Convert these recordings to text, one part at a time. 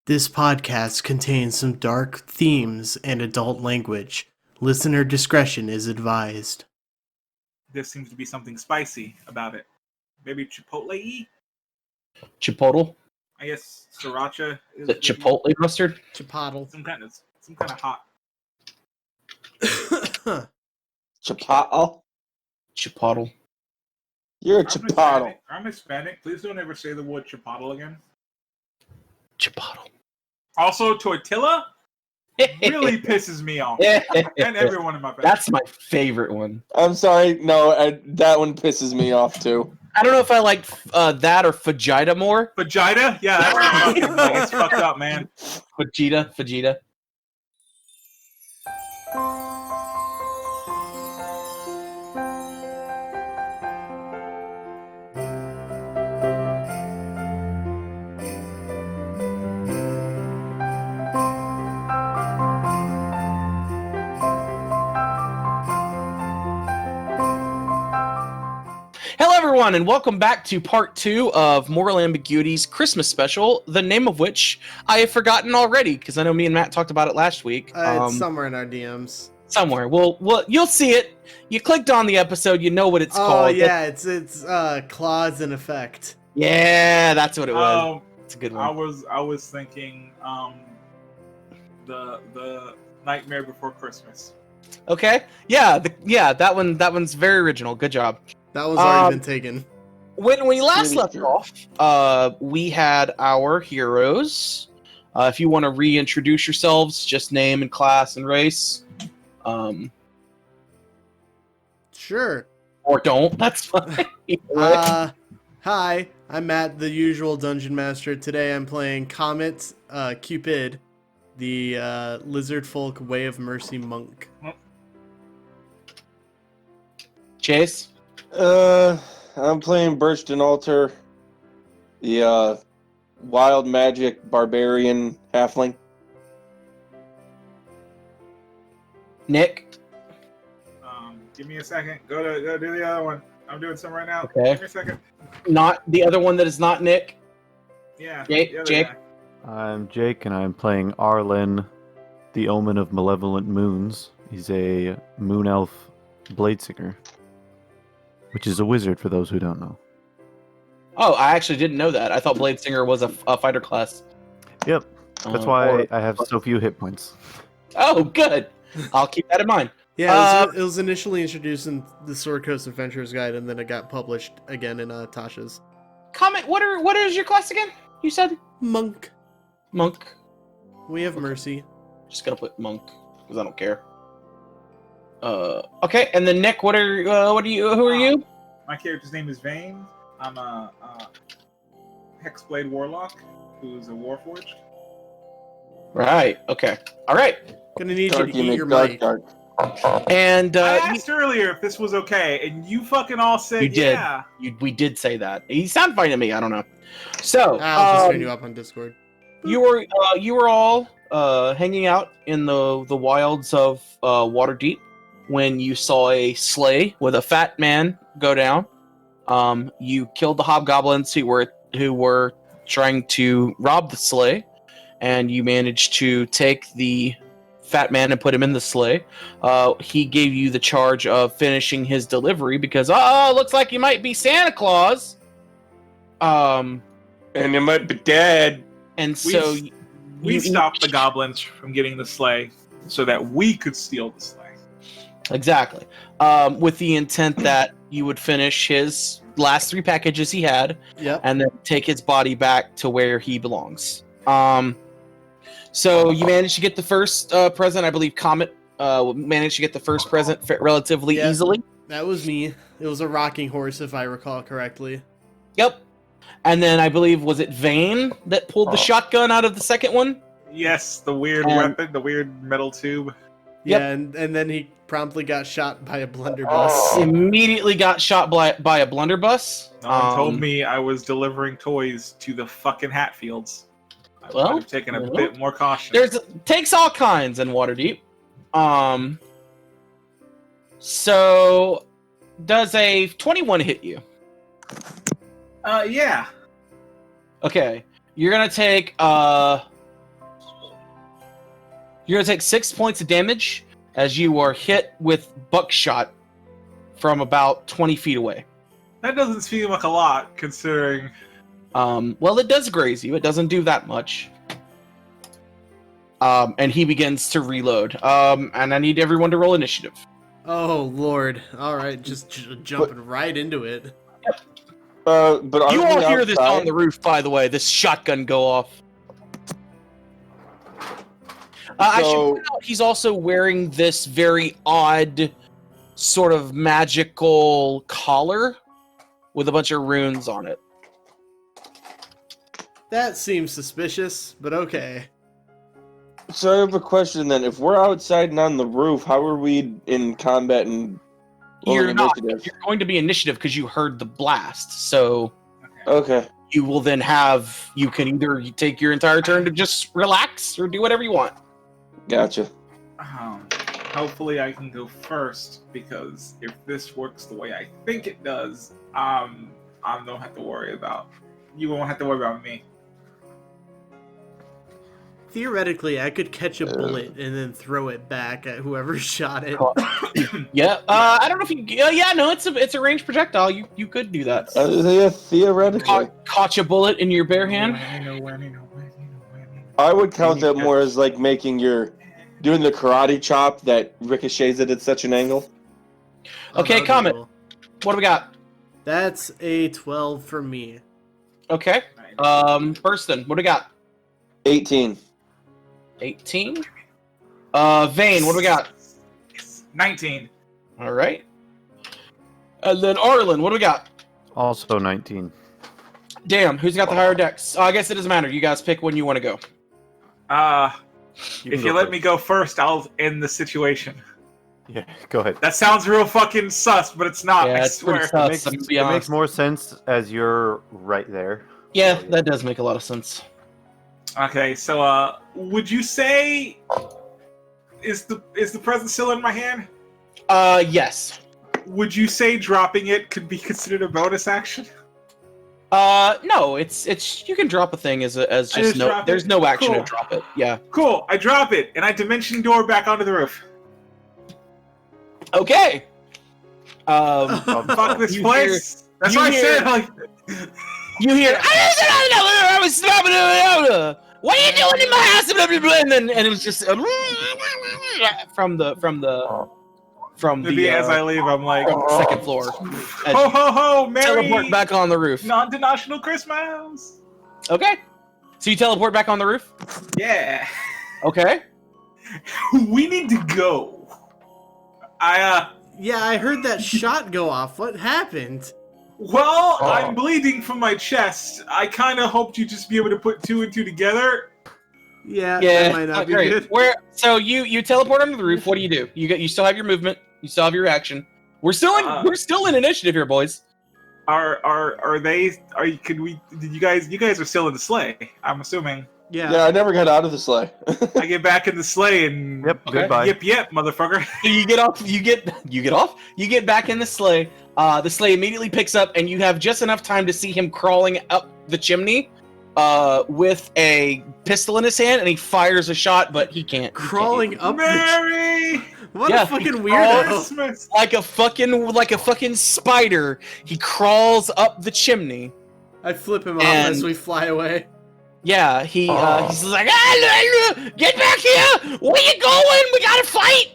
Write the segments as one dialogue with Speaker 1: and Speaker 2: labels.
Speaker 1: This podcast contains some dark themes and adult language. Listener discretion is advised.
Speaker 2: There seems to be something spicy about it. Maybe chipotle-y?
Speaker 3: Chipotle?
Speaker 2: I guess sriracha
Speaker 3: is it chipotle mustard?
Speaker 1: Chipotle.
Speaker 2: Some kind of hot.
Speaker 4: Chipotle?
Speaker 3: Chipotle.
Speaker 4: You're a chipotle.
Speaker 2: I'm Hispanic. Please don't ever say the word chipotle again.
Speaker 3: Chipotle.
Speaker 2: Also, tortilla really pisses me off. And everyone in my family.
Speaker 3: That's my favorite one.
Speaker 4: I'm sorry. No, that one pisses me off, too.
Speaker 3: I don't know if I like that or fajita more.
Speaker 2: Fajita? Yeah, that's fucking like, it's fucked up, man.
Speaker 3: Fajita. Hello, everyone, and welcome back to part 2 of Moral Ambiguity's Christmas special, the name of which I have forgotten already, because I know me and Matt talked about it last week.
Speaker 1: It's somewhere in our DMs.
Speaker 3: Somewhere. Well, you'll see it. You clicked on the episode, you know what it's called.
Speaker 1: Oh, yeah, it's Claus in Effect.
Speaker 3: Yeah, that's what it was. It's a good one.
Speaker 2: I was thinking the Nightmare Before Christmas.
Speaker 3: Okay. Yeah, that one's very original. Good job.
Speaker 1: That one's already been taken.
Speaker 3: When we last left off, we had our heroes. If you want to reintroduce yourselves, just name and class and race.
Speaker 1: Sure.
Speaker 3: Or don't. That's fine.
Speaker 1: Hi, I'm Matt, the usual Dungeon Master. Today I'm playing Komet, Cupid, the Lizard Folk Way of Mercy Monk.
Speaker 3: Chase?
Speaker 4: I'm playing Birshtyn Altar, the wild magic barbarian halfling.
Speaker 3: Nick?
Speaker 2: Give me a second. Go do the other one. I'm doing some right now.
Speaker 3: Okay.
Speaker 2: Give me a second.
Speaker 3: Not the other one that is not Nick?
Speaker 2: Yeah.
Speaker 3: Jake?
Speaker 2: Guy.
Speaker 5: I'm Jake, and I'm playing Arlen, the Omen of Malevolent Moons. He's a moon elf blade singer, which is a wizard for those who don't know.
Speaker 3: Oh, I actually didn't know that. I thought Blade Singer was a fighter class.
Speaker 5: Yep. That's why I have so few hit points.
Speaker 3: Oh, good. I'll keep that in mind.
Speaker 1: Yeah, it was initially introduced in the Sword Coast Adventurers Guide, and then it got published again in Tasha's.
Speaker 3: Comment. What is your class again? You said
Speaker 1: Monk.
Speaker 3: Monk.
Speaker 1: We have Mercy.
Speaker 3: Just gonna put Monk because I don't care. Okay, and then Nick, who are you?
Speaker 2: My character's name is Vane. I'm a Hexblade Warlock who's a Warforged.
Speaker 3: Right. Okay. All right.
Speaker 1: Gonna need you to eat your mic.
Speaker 3: And
Speaker 2: I asked earlier if this was okay, and you fucking all said
Speaker 3: you did.
Speaker 2: Yeah.
Speaker 3: We did say that. He sounded fine to me. I don't know. So
Speaker 1: I'll just turn you up on Discord.
Speaker 3: You were all hanging out in the wilds of Waterdeep when you saw a sleigh with a fat man go down. You killed the hobgoblins who were trying to rob the sleigh, and you managed to take the fat man and put him in the sleigh. He gave you the charge of finishing his delivery because looks like you might be Santa Claus.
Speaker 4: And you might be dead.
Speaker 3: And so
Speaker 2: we stopped the goblins from getting the sleigh so that we could steal the sleigh.
Speaker 3: Exactly. With the intent that you would finish his last 3 packages he had,
Speaker 1: yep,
Speaker 3: and then take his body back to where he belongs. So you managed to get the first present. I believe Komet managed to get the first present relatively easily.
Speaker 1: That was me. It was a rocking horse, if I recall correctly.
Speaker 3: Yep. And then I believe, was it Vane that pulled the shotgun out of the second one?
Speaker 2: Yes, the weird weapon, the weird metal tube.
Speaker 1: Yep. Yeah, and then he promptly got shot by a blunderbuss.
Speaker 3: Immediately got shot by a blunderbuss.
Speaker 2: No one told me I was delivering toys to the fucking Hatfields. I would have taken a bit more caution.
Speaker 3: Takes all kinds in Waterdeep. So does a 21 hit you?
Speaker 2: Yeah.
Speaker 3: Okay. You're gonna take You're gonna take 6 points of damage as you are hit with buckshot from about 20 feet away.
Speaker 2: That doesn't seem like a lot, considering.
Speaker 3: Well, it does graze you. It doesn't do that much. And he begins to reload. And I need everyone to roll initiative.
Speaker 1: Oh Lord! All right, just jumping right into it.
Speaker 4: But
Speaker 3: You
Speaker 4: aren't we
Speaker 3: all hear this
Speaker 4: outside?
Speaker 3: on the roof, by the way. This shotgun go off. I should
Speaker 4: So-
Speaker 3: point out he's also wearing this very odd, sort of magical collar with a bunch of runes on it.
Speaker 1: That seems suspicious, but okay.
Speaker 4: So I have a question then. If we're outside and on the roof, how are we in combat and
Speaker 3: You're not.
Speaker 4: initiative?
Speaker 3: You're going to be initiative because you heard the blast. So
Speaker 4: Okay.
Speaker 3: you will then have. You can either take your entire turn to just relax or do whatever you want.
Speaker 4: Gotcha.
Speaker 2: Hopefully I can go first, because if this works the way I think it does, I don't have to worry about. You won't have to worry about me.
Speaker 1: Theoretically, I could catch a bullet and then throw it back at whoever shot it.
Speaker 3: Yeah. I don't know if you. Yeah. No. It's a ranged projectile. You could do that.
Speaker 4: Yeah, theoretically.
Speaker 3: Caught a bullet in your bare hand.
Speaker 4: I would count that more as like doing the karate chop that ricochets it at such an angle.
Speaker 3: Okay,
Speaker 1: that'd be
Speaker 3: Komet.
Speaker 1: cool.
Speaker 3: What do we got?
Speaker 1: That's a 12 for me.
Speaker 3: Okay. Birshtyn, what do we got?
Speaker 4: 18.
Speaker 3: 18. Vane, what do we got?
Speaker 2: 19.
Speaker 3: All right. And then Arlen, what do we got?
Speaker 5: Also 19.
Speaker 3: Damn, who's got the higher dex? I guess it doesn't matter. You guys pick when you want to go.
Speaker 2: If you let me go first, I'll end the situation.
Speaker 5: Yeah, go ahead.
Speaker 2: That sounds real fucking sus, but it's not. I
Speaker 3: it's pretty
Speaker 2: swear.
Speaker 3: sus, I'm gonna be
Speaker 5: It makes
Speaker 3: honest.
Speaker 5: more sense as you're right there.
Speaker 3: Yeah, that does make a lot of sense.
Speaker 2: Okay, so would you say is the present still in my hand?
Speaker 3: Yes.
Speaker 2: Would you say dropping it could be considered a bonus action?
Speaker 3: No, it's you can drop a thing as
Speaker 2: just
Speaker 3: just no.
Speaker 2: drop it?
Speaker 3: There's no action
Speaker 2: Cool.
Speaker 3: to drop it. Yeah.
Speaker 2: Cool. I drop it and I dimension door back onto the roof.
Speaker 3: Okay.
Speaker 2: Fuck this
Speaker 3: You
Speaker 2: place. That's
Speaker 3: you
Speaker 2: what I
Speaker 3: hear-
Speaker 2: said. Like,
Speaker 3: You hear, I was what are you doing in my house? And it was just from the
Speaker 2: maybe as I leave, I'm like,
Speaker 3: from the second floor. As
Speaker 2: ho
Speaker 3: you
Speaker 2: ho ho,
Speaker 3: teleport
Speaker 2: Merry
Speaker 3: back on the roof.
Speaker 2: non-denominational Christmas.
Speaker 3: Okay. So you teleport back on the roof?
Speaker 2: Yeah.
Speaker 3: Okay.
Speaker 2: We need to go.
Speaker 1: Yeah, I heard that shot go off. What happened?
Speaker 2: Well, I'm bleeding from my chest. I kind of hoped you'd just be able to put 2 and 2 together.
Speaker 1: Yeah,
Speaker 3: Yeah,
Speaker 1: that might not be
Speaker 3: great.
Speaker 1: good.
Speaker 3: So you teleport onto the roof. What do? You still have your movement. You still have your action. We're still in initiative here, boys.
Speaker 2: Did you guys are still in the sleigh, I'm assuming.
Speaker 4: Yeah, I never got out of the sleigh.
Speaker 2: I get back in the sleigh and
Speaker 5: Yep,
Speaker 3: Okay.
Speaker 5: goodbye.
Speaker 2: yep, motherfucker.
Speaker 3: So you get off. You get off. You get back in the sleigh. The sleigh immediately picks up, and you have just enough time to see him crawling up the chimney, with a pistol in his hand, and he fires a shot, but he can't.
Speaker 1: Crawling up
Speaker 2: Merry
Speaker 1: What
Speaker 3: Yeah,
Speaker 1: a fucking weirdo.
Speaker 2: Christmas.
Speaker 3: like a fucking spider. He crawls up the chimney.
Speaker 1: I flip him off
Speaker 3: And-
Speaker 1: as we fly away.
Speaker 3: Yeah, he's like, get back here! Where you going? We gotta fight!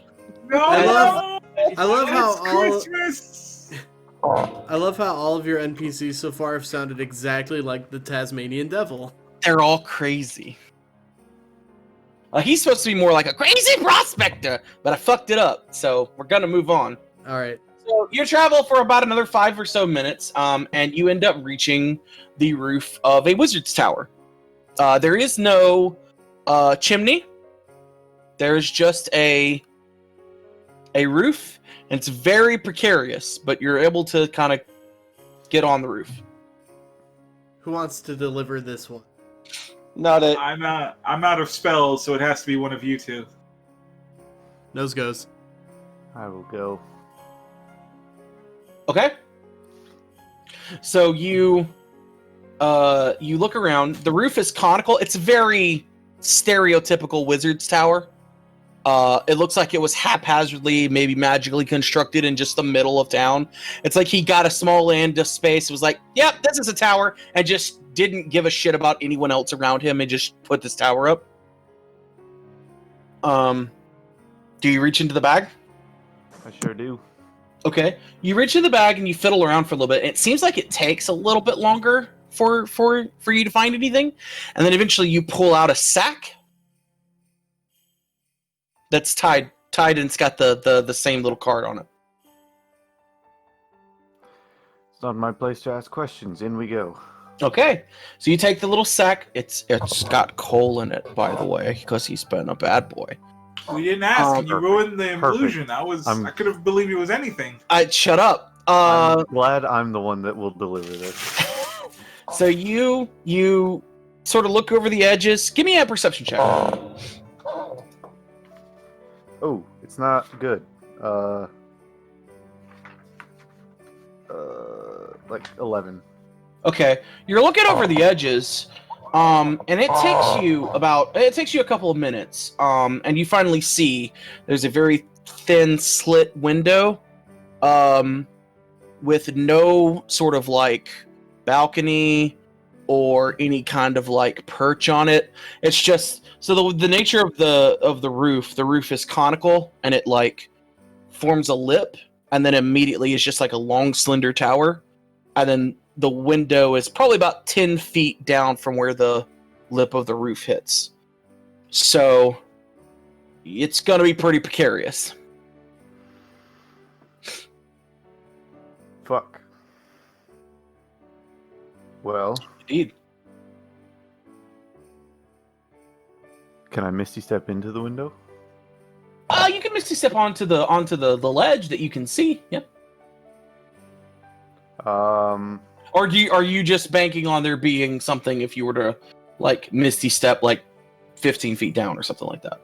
Speaker 2: No,
Speaker 1: I love how
Speaker 2: it's
Speaker 1: all
Speaker 2: Christmas.
Speaker 1: I love how all of your NPCs so far have sounded exactly like the Tasmanian Devil.
Speaker 3: They're all crazy. He's supposed to be more like a crazy prospector, but I fucked it up, so we're gonna move on.
Speaker 1: All right.
Speaker 3: So you travel for about another 5 or so minutes, and you end up reaching the roof of a wizard's tower. There is no chimney. There is just a roof, and it's very precarious, but you're able to kind of get on the roof.
Speaker 1: Who wants to deliver this one?
Speaker 4: Not it.
Speaker 2: I'm out of spells, so it has to be one of you two.
Speaker 1: Nose goes.
Speaker 5: I will go.
Speaker 3: Okay. So you look around. The roof is conical. It's a very stereotypical wizard's tower. It looks like it was haphazardly, maybe magically constructed in just the middle of town. It's like he got a small land of space, was like, yep, this is a tower, and just didn't give a shit about anyone else around him and just put this tower up. Do you reach into the bag?
Speaker 5: I sure do.
Speaker 3: Okay. You reach in the bag and you fiddle around for a little bit. It seems like it takes a little bit longer for you to find anything. And then eventually you pull out a sack that's tied and it's got the same little card on it.
Speaker 5: It's not my place to ask questions. In we go.
Speaker 3: Okay. So you take the little sack. It's got coal in it, by the way, because he's been a bad boy.
Speaker 2: We didn't ask, and you ruined the
Speaker 5: Perfect.
Speaker 2: illusion. I could have believed it was anything.
Speaker 3: Shut up.
Speaker 5: I'm glad I'm the one that will deliver this.
Speaker 3: So you sort of look over the edges. Give me a perception check.
Speaker 5: Oh, it's not good. Like 11.
Speaker 3: Okay, you're looking over the edges, and it takes you a couple of minutes, and you finally see there's a very thin slit window, with no sort of like balcony or any kind of like perch on it. It's just so the nature of the roof is conical, and it like forms a lip, and then immediately is just like a long slender tower, and then the window is probably about 10 feet down from where the lip of the roof hits. So it's going to be pretty precarious.
Speaker 5: Fuck. Well,
Speaker 3: Indeed.
Speaker 5: can I Misty Step into the window?
Speaker 3: You can misty step onto the ledge that you can see. Yep. Or are you just banking on there being something if you were to like misty step like 15 feet down or something like that?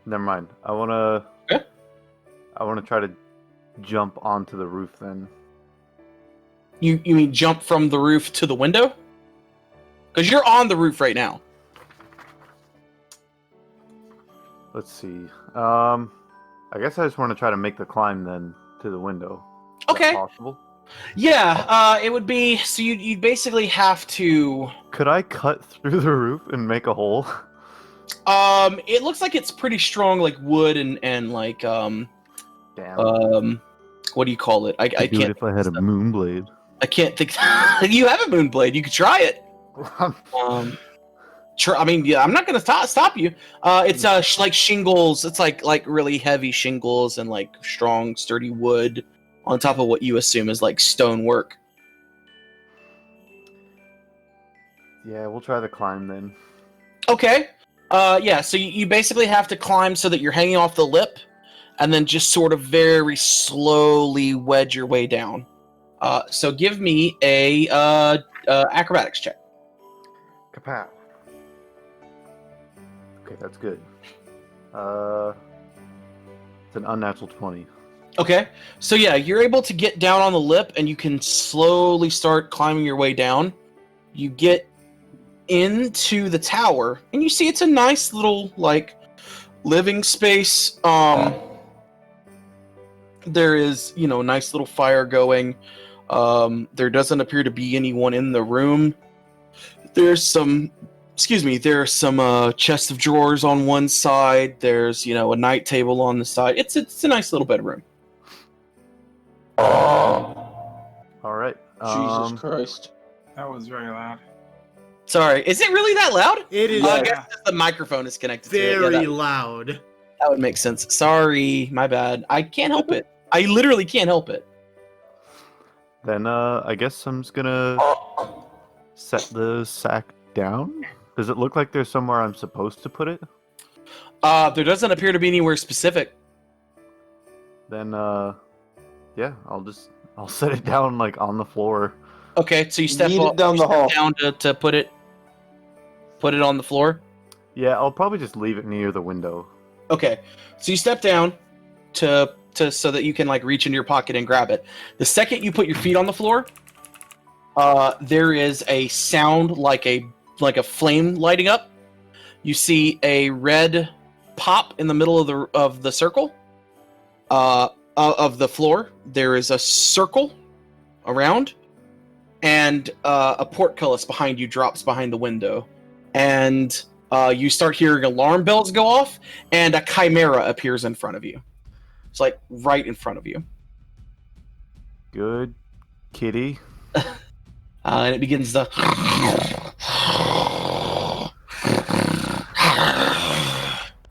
Speaker 5: Never mind. I wanna try to jump onto the roof then.
Speaker 3: You mean jump from the roof to the window? Because you're on the roof right now.
Speaker 5: Let's see. I guess I just want to try to make the climb then to the window. Is that
Speaker 3: Okay.
Speaker 5: possible?
Speaker 3: Yeah, it would be so you'd basically have to.
Speaker 5: Could I cut through the roof and make a hole?
Speaker 3: It looks like it's pretty strong, like wood and like
Speaker 5: Damn.
Speaker 3: what do you call it? I
Speaker 5: Could do it
Speaker 3: can't.
Speaker 5: if I had a moon blade.
Speaker 3: I can't think. You have a moon blade. You could try it. I mean, yeah, I'm not gonna stop you. It's like shingles. It's like really heavy shingles and like strong, sturdy wood on top of what you assume is like stonework.
Speaker 5: Yeah, we'll try the climb then.
Speaker 3: Okay. Yeah. So you basically have to climb so that you're hanging off the lip, and then just sort of very slowly wedge your way down. So give me a acrobatics check.
Speaker 5: Kapow. Okay, that's good. It's an unnatural 20.
Speaker 3: Okay, so yeah, you're able to get down on the lip, and you can slowly start climbing your way down. You get into the tower, and you see it's a nice little like living space. There is, a nice little fire going. There doesn't appear to be anyone in the room. There's some chests of drawers on one side. There's, a night table on the side. It's a nice little bedroom.
Speaker 5: All right.
Speaker 4: Jesus Christ.
Speaker 2: That was very loud.
Speaker 3: Sorry, is it really that loud?
Speaker 1: It is
Speaker 3: I guess the microphone is connected to it.
Speaker 1: very
Speaker 3: Yeah,
Speaker 1: loud.
Speaker 3: that would make sense. Sorry, my bad. I can't help it. I literally can't help it.
Speaker 5: Then I guess I'm just gonna set the sack down. Does it look like there's somewhere I'm supposed to put it?
Speaker 3: There doesn't appear to be anywhere specific.
Speaker 5: Then yeah, I'll set it down like on the floor.
Speaker 3: Okay, so you step
Speaker 4: Yeet it down the hall.
Speaker 3: down to put it on the floor.
Speaker 5: Yeah, I'll probably just leave it near the window.
Speaker 3: Okay, so you step down to so that you can like reach into your pocket and grab it. The second you put your feet on the floor, there is a sound like a flame lighting up, You see a red pop in the middle of the circle, of the floor. There is a circle around, and a portcullis behind you drops behind the window, and you start hearing alarm bells go off, and a chimera appears in front of you. It's like right in front of you.
Speaker 5: Good kitty.
Speaker 3: And it begins to...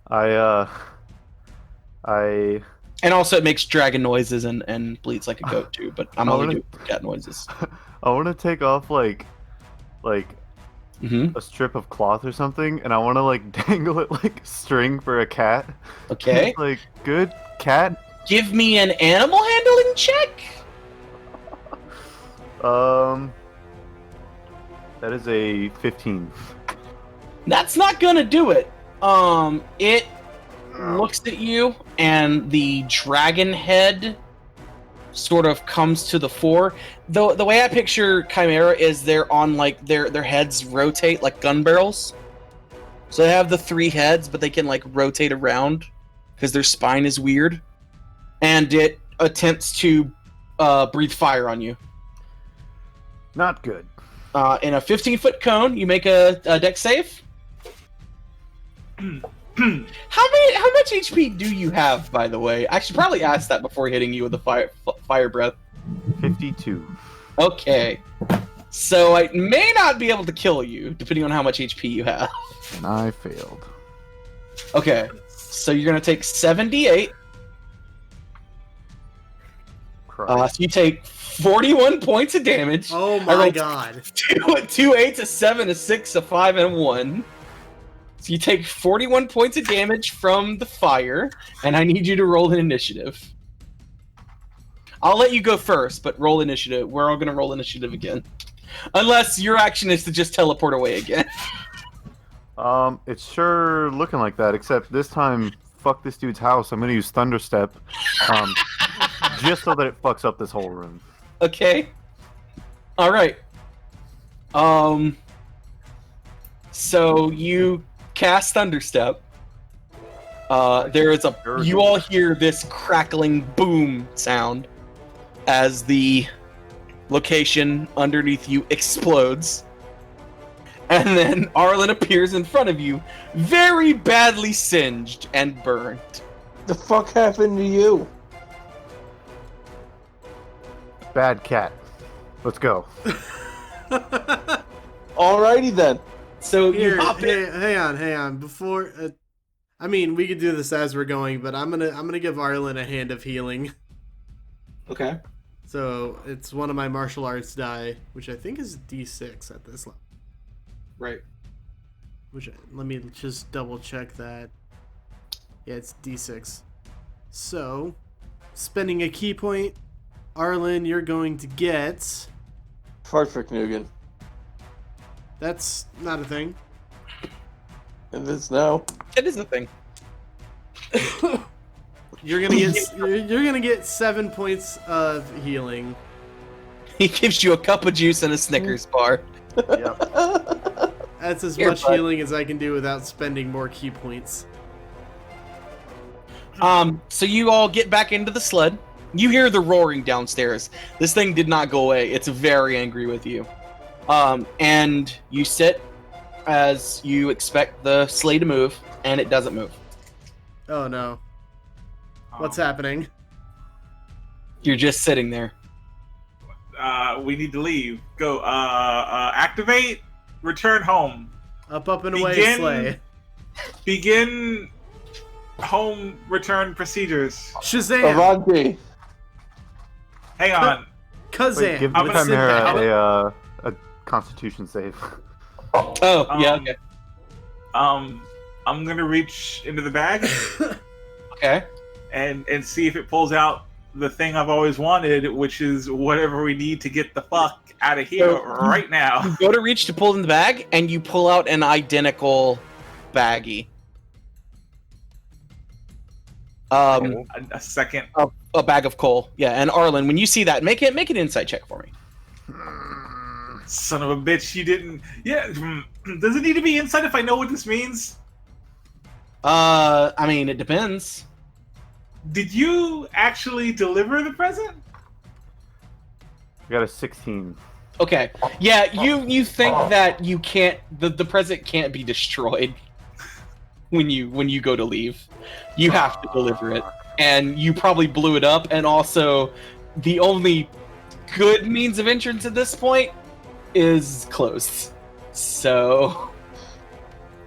Speaker 5: I
Speaker 3: And also it makes dragon noises and bleats like a goat too, but I'm only doing cat noises.
Speaker 5: I want to take off like
Speaker 3: Mm-hmm.
Speaker 5: a strip of cloth or something, and I want to like dangle it like string for a cat.
Speaker 3: Okay.
Speaker 5: Like, good cat.
Speaker 3: Give me an animal handling check.
Speaker 5: That is a 15.
Speaker 3: That's not gonna do it. It looks at you, and the dragon head sort of comes to the fore. The way I picture Chimera is they're on like their heads rotate like gun barrels. So they have the 3 heads, but they can like rotate around because their spine is weird. And it attempts to breathe fire on you.
Speaker 5: Not good.
Speaker 3: In a 15-foot cone, you make a dex save. How much HP do you have, by the way? I should probably ask that before hitting you with the fire breath.
Speaker 5: 52.
Speaker 3: Okay. So I may not be able to kill you, depending on how much HP you have.
Speaker 5: And I failed.
Speaker 3: Okay. So you're going to take 78.
Speaker 5: Christ.
Speaker 3: So you take 41 points of damage.
Speaker 1: Oh
Speaker 3: I
Speaker 1: my
Speaker 3: rolled
Speaker 1: god.
Speaker 3: 2 8s, a 7, a 6, a 5, and a 1. So you take 41 points of damage from the fire, and I need you to roll an initiative. I'll let you go first, but roll initiative. We're all going to roll initiative again. Unless your action is to just teleport away again.
Speaker 5: It's sure looking like that, except this time, fuck this dude's house. I'm gonna use Thunderstep, just so that it fucks up this whole room.
Speaker 3: Okay. All right. So you cast Thunderstep. There is you all hear this crackling boom sound as the location underneath you explodes. And then Arlen appears in front of you, very badly singed and burned.
Speaker 4: The fuck happened to you?
Speaker 5: Bad cat. Let's go.
Speaker 4: Alrighty then.
Speaker 3: So you
Speaker 1: Here,
Speaker 3: hop in.
Speaker 1: hang on. Before, I mean, we could do this as we're going, but I'm gonna give Arlen a hand of healing.
Speaker 3: Okay.
Speaker 1: So it's one of my martial arts die, which I think is D6 at this level.
Speaker 3: Right.
Speaker 1: Which, let me just double check that. Yeah, it's D6. So, spending a key point, Arlen, you're going to get...
Speaker 4: Perfect, Nugan.
Speaker 1: That's not a thing.
Speaker 4: It is now.
Speaker 3: It is a thing.
Speaker 1: You're gonna get 7 points of healing.
Speaker 3: He gives you a cup of juice and a Snickers bar.
Speaker 5: Yep.
Speaker 1: That's as
Speaker 3: Here,
Speaker 1: much
Speaker 3: bud.
Speaker 1: healing as I can do without spending more key points.
Speaker 3: So you all get back into the sled. You hear the roaring downstairs. This thing did not go away. It's very angry with you. And you sit as you expect the sleigh to move, and it doesn't move.
Speaker 1: Oh no. What's happening?
Speaker 3: You're just sitting there.
Speaker 2: We need to leave. Go. Activate. Return home.
Speaker 1: Up and away,
Speaker 2: Begin-
Speaker 1: sleigh.
Speaker 2: Begin home return procedures.
Speaker 1: Shazam!
Speaker 4: Avanti.
Speaker 2: Hang on.
Speaker 1: Kazam!
Speaker 5: Wait, give
Speaker 2: I'm
Speaker 5: the
Speaker 2: gonna sit
Speaker 5: Chimera a Constitution save.
Speaker 3: Oh, yeah, okay.
Speaker 2: I'm gonna reach into the bag
Speaker 3: Okay.
Speaker 2: and see if it pulls out the thing I've always wanted, which is whatever we need to get the fuck out of here
Speaker 3: So-
Speaker 2: right now.
Speaker 3: You go to reach to pull in the bag, and you pull out an identical baggie.
Speaker 2: A second.
Speaker 3: A bag of coal. Yeah, and Arlen, when you see that, make an insight check for me.
Speaker 2: Son of a bitch, you didn't. Yeah, does it need to be inside if I know what this means?
Speaker 3: I mean, it depends.
Speaker 2: Did you actually deliver the present?
Speaker 5: I got a 16.
Speaker 3: Okay. Yeah, you think that you can't the present can't be destroyed when you go to leave. You have to deliver it. And you probably blew it up, and also the only good means of entrance at this point is closed. So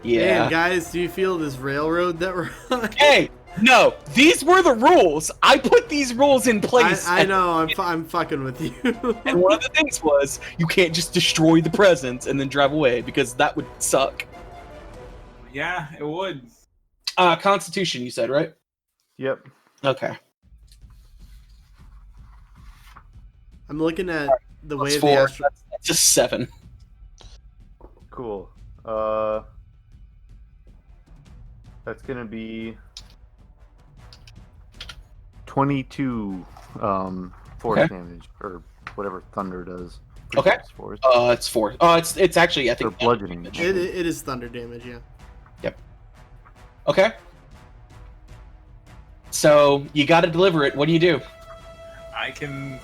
Speaker 3: yeah.
Speaker 1: Man, guys, do you feel this railroad that we're on?
Speaker 3: Hey, no, these were the rules. I put these rules in place.
Speaker 1: I know, I'm fucking with you.
Speaker 3: And one of the things was you can't just destroy the presents and then drive away because that would suck.
Speaker 2: Yeah, it would.
Speaker 3: Constitution, you said, right?
Speaker 5: Yep.
Speaker 3: Okay.
Speaker 1: I'm looking at the way
Speaker 3: That's
Speaker 1: the
Speaker 3: 4.
Speaker 1: astro-
Speaker 3: That's a 7.
Speaker 5: Cool. That's gonna be 22 force
Speaker 3: Okay.
Speaker 5: damage, or whatever thunder does.
Speaker 3: Okay.
Speaker 5: It's force.
Speaker 3: It's 4. It's actually, I
Speaker 5: Or
Speaker 3: think,
Speaker 5: bludgeoning.
Speaker 1: it is thunder damage, yeah.
Speaker 3: Okay. So you got to deliver it. What do you do?
Speaker 2: I can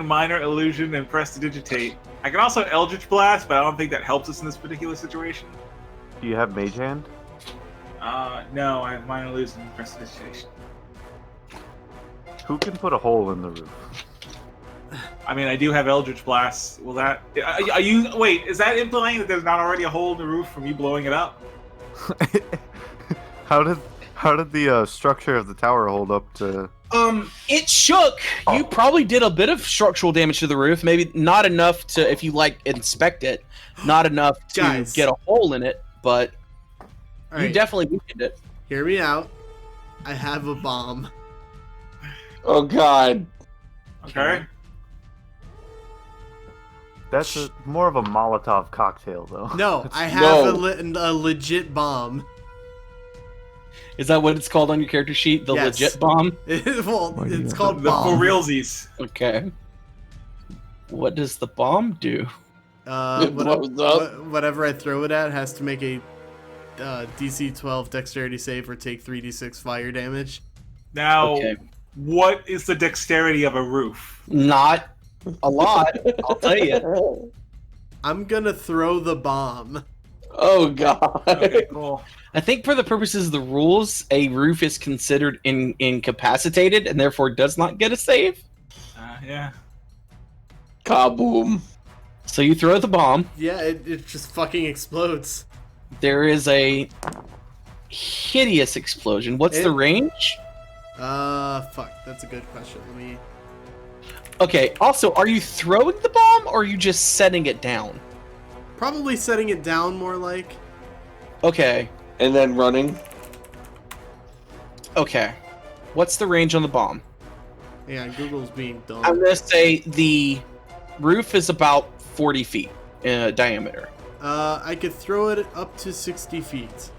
Speaker 2: minor illusion and prestidigitate. I can also Eldritch Blast, but I don't think that helps us in this particular situation.
Speaker 5: Do you have Mage Hand?
Speaker 2: No, I have minor illusion and prestidigitation.
Speaker 5: Who can put a hole in the roof?
Speaker 2: I mean, I do have Eldritch Blast. Will that? Are you? Wait, is that implying that there's not already a hole in the roof from me blowing it up?
Speaker 5: How did the structure of the tower hold up to?
Speaker 3: It shook. You probably did a bit of structural damage to the roof. Maybe not enough to, if you inspect it, not enough to
Speaker 1: Guys.
Speaker 3: get a hole in it, but
Speaker 1: All
Speaker 3: you
Speaker 1: right,
Speaker 3: definitely weakened it.
Speaker 1: hear me out. I have a bomb.
Speaker 4: Oh God.
Speaker 2: Okay.
Speaker 5: That's more of a Molotov cocktail, though.
Speaker 1: No, I have
Speaker 4: No.
Speaker 1: a legit bomb.
Speaker 3: Is that what it's called on your character sheet? The
Speaker 1: Yes.
Speaker 3: legit bomb?
Speaker 1: Well,
Speaker 5: Why do you
Speaker 1: it's
Speaker 5: have
Speaker 1: called
Speaker 2: The for
Speaker 1: bomb.
Speaker 2: realsies.
Speaker 3: Okay. What does the bomb do?
Speaker 4: It blows up.
Speaker 1: Whatever I throw it at has to make a DC 12 dexterity save or take 3d6 fire damage.
Speaker 2: Now,
Speaker 3: Okay.
Speaker 2: what is the dexterity of a roof?
Speaker 3: Not a lot, I'll tell you.
Speaker 1: I'm gonna throw the bomb.
Speaker 4: Oh God.
Speaker 2: Okay, cool.
Speaker 3: I think for the purposes of the rules, a roof is considered incapacitated and therefore does not get a save.
Speaker 2: Yeah.
Speaker 4: Kaboom.
Speaker 3: So you throw the bomb.
Speaker 1: Yeah, it just fucking explodes.
Speaker 3: There is a hideous explosion. What's the range?
Speaker 1: Fuck, that's a good question. Let me...
Speaker 3: Okay, also, are you throwing the bomb or are you just setting it down?
Speaker 1: Probably setting it down more like.
Speaker 3: Okay,
Speaker 4: And then running.
Speaker 3: okay. What's the range on the bomb?
Speaker 1: Yeah, Google's being dumb.
Speaker 3: I'm gonna say the roof is about 40 feet in diameter.
Speaker 1: I could throw it up to 60 feet.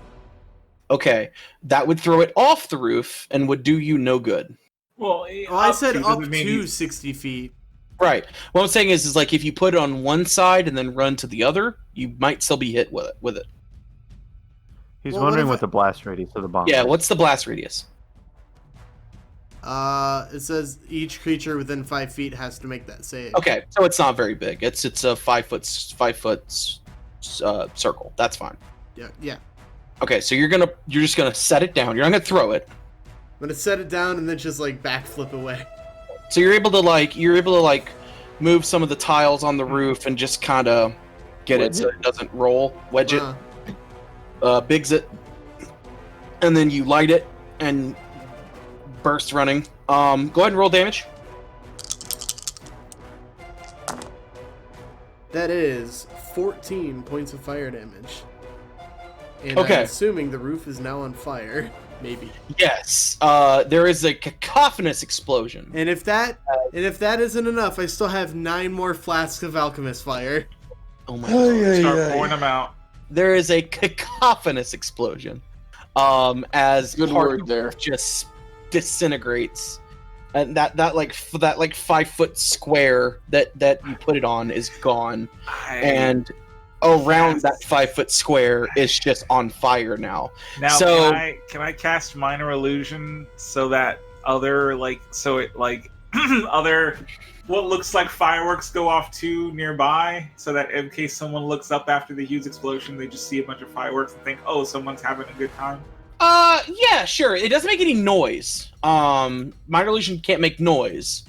Speaker 3: Okay, that would throw it off the roof and would do you no good.
Speaker 2: Well,
Speaker 1: Oh, I said
Speaker 2: to
Speaker 1: up
Speaker 2: doesn't mean
Speaker 1: to
Speaker 2: you-
Speaker 1: 60 feet.
Speaker 3: Right. What I'm saying is like if you put it on one side and then run to the other, you might still be hit with it.
Speaker 5: He's
Speaker 1: Well,
Speaker 5: wondering
Speaker 1: what
Speaker 5: what
Speaker 1: if
Speaker 5: the blast radius of the bomb.
Speaker 3: Yeah.
Speaker 5: is.
Speaker 3: What's the blast radius?
Speaker 1: It says each creature within 5 feet has to make that save.
Speaker 3: Okay, so it's not very big. It's a 5 foot circle. That's fine.
Speaker 1: Yeah.
Speaker 3: Okay, so you're just gonna set it down. You're not gonna throw it.
Speaker 1: I'm gonna set it down and then just like backflip away.
Speaker 3: So you're able to move some of the tiles on the roof and just kind of get it so it doesn't roll. Wedge it, bigs it, and then you light it and burst running. Go ahead and roll damage.
Speaker 1: That is 14 points of fire damage. And
Speaker 3: Okay.
Speaker 1: I'm assuming the roof is now on fire. Maybe.
Speaker 3: Yes. There is a cacophonous explosion.
Speaker 1: And if that isn't enough, I still have 9 more flasks of alchemist fire.
Speaker 3: Oh my god.
Speaker 2: Start pouring them out.
Speaker 3: There is a cacophonous explosion. As
Speaker 4: Good
Speaker 3: part
Speaker 4: word
Speaker 3: of
Speaker 4: there.
Speaker 3: just disintegrates and that 5-foot square that you put it on is gone, and around that 5-foot square is just on fire now.
Speaker 2: Now,
Speaker 3: So-
Speaker 2: can I cast minor illusion so that other other what looks like fireworks go off too nearby, so that in case someone looks up after the huge explosion, they just see a bunch of fireworks and think, "Oh, someone's having a good time."
Speaker 3: Yeah, sure. It doesn't make any noise. Minor illusion can't make noise.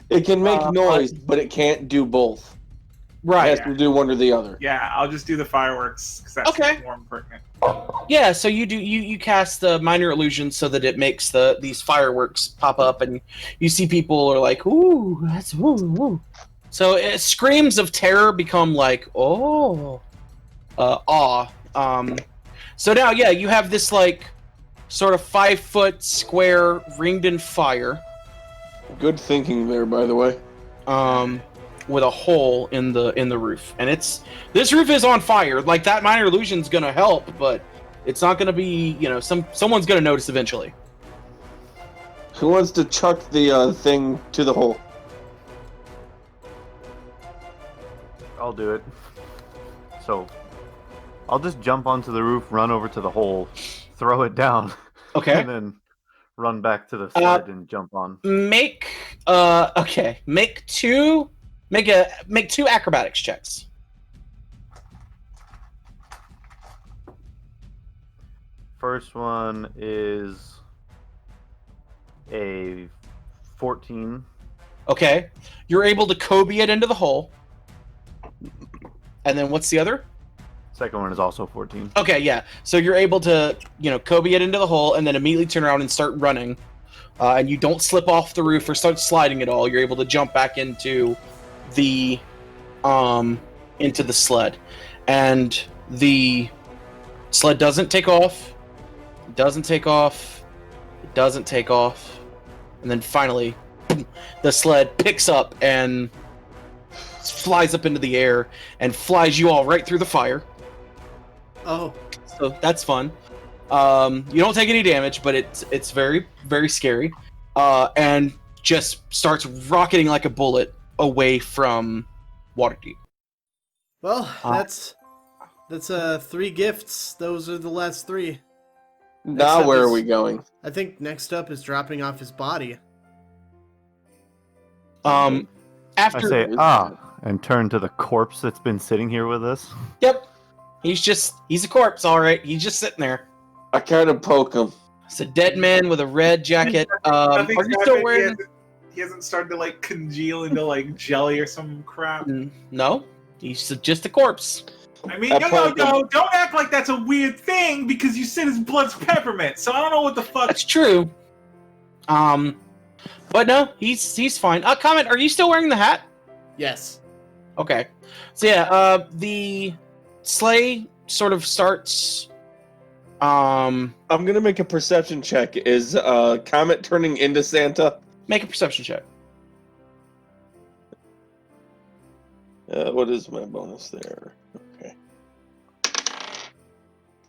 Speaker 4: It can make noise, but it can't do both. It
Speaker 3: Right.
Speaker 4: has to do one or the other.
Speaker 2: Yeah, I'll just do the fireworks because that's
Speaker 3: Okay.
Speaker 2: more pertinent.
Speaker 3: Yeah, so you cast the minor illusion so that it makes these fireworks pop up, and you see people are like, "Ooh, that's woo woo." So screams of terror become like, "Oh, awe." So now, yeah, you have this like sort of 5-foot square ringed in fire,
Speaker 4: Good thinking there, by the way.
Speaker 3: with a hole in the roof, and this roof is on fire. Like that minor illusion's gonna help, but it's not gonna be, someone's gonna notice eventually.
Speaker 4: Who wants to chuck the thing to the hole?
Speaker 5: I'll do it. So, I'll just jump onto the roof, run over to the hole, throw it down,
Speaker 3: Okay.
Speaker 5: and then run back to the sled and jump on.
Speaker 3: Make two acrobatics checks.
Speaker 5: First one is a 14.
Speaker 3: Okay. You're able to Kobe it into the hole. And then what's the other?
Speaker 5: Second one is also 14.
Speaker 3: Okay, yeah. So you're able to, Kobe it into the hole and then immediately turn around and start running. And you don't slip off the roof or start sliding at all. You're able to jump back into the sled. And the sled doesn't take off. It doesn't take off. It doesn't take off. And then finally, the sled picks up and flies up into the air and flies you all right through the fire.
Speaker 1: Oh,
Speaker 3: So that's fun. You don't take any damage, but it's very, very scary. And just starts rocketing like a bullet away from Waterdeep.
Speaker 1: well, that's 3 gifts. Those are the last 3.
Speaker 4: Now
Speaker 1: up
Speaker 4: where
Speaker 1: is-
Speaker 4: are we going?
Speaker 1: I think next up is dropping off his body.
Speaker 5: I
Speaker 3: After
Speaker 5: say, and turn to the corpse that's been sitting here with us.
Speaker 3: Yep. He's a corpse, all right. He's just sitting there.
Speaker 4: I kind of poke him.
Speaker 3: It's a dead man with a red jacket. Are
Speaker 2: Nothing's
Speaker 3: you still
Speaker 2: happened.
Speaker 3: wearing?
Speaker 2: He hasn't started to congeal into jelly or some crap.
Speaker 3: No, he's just a corpse.
Speaker 2: I mean,
Speaker 4: I
Speaker 2: no,
Speaker 4: poke him.
Speaker 2: don't act like that's a weird thing because you said his blood's peppermint. So I don't know what the fuck.
Speaker 3: That's true. But no, he's fine. Komet, are you still wearing the hat?
Speaker 1: Yes.
Speaker 3: Okay. So yeah, the sleigh sort of starts.
Speaker 4: I'm gonna make a perception check. Is Komet turning into Santa?
Speaker 3: Make a perception check.
Speaker 4: What is my bonus there? Okay.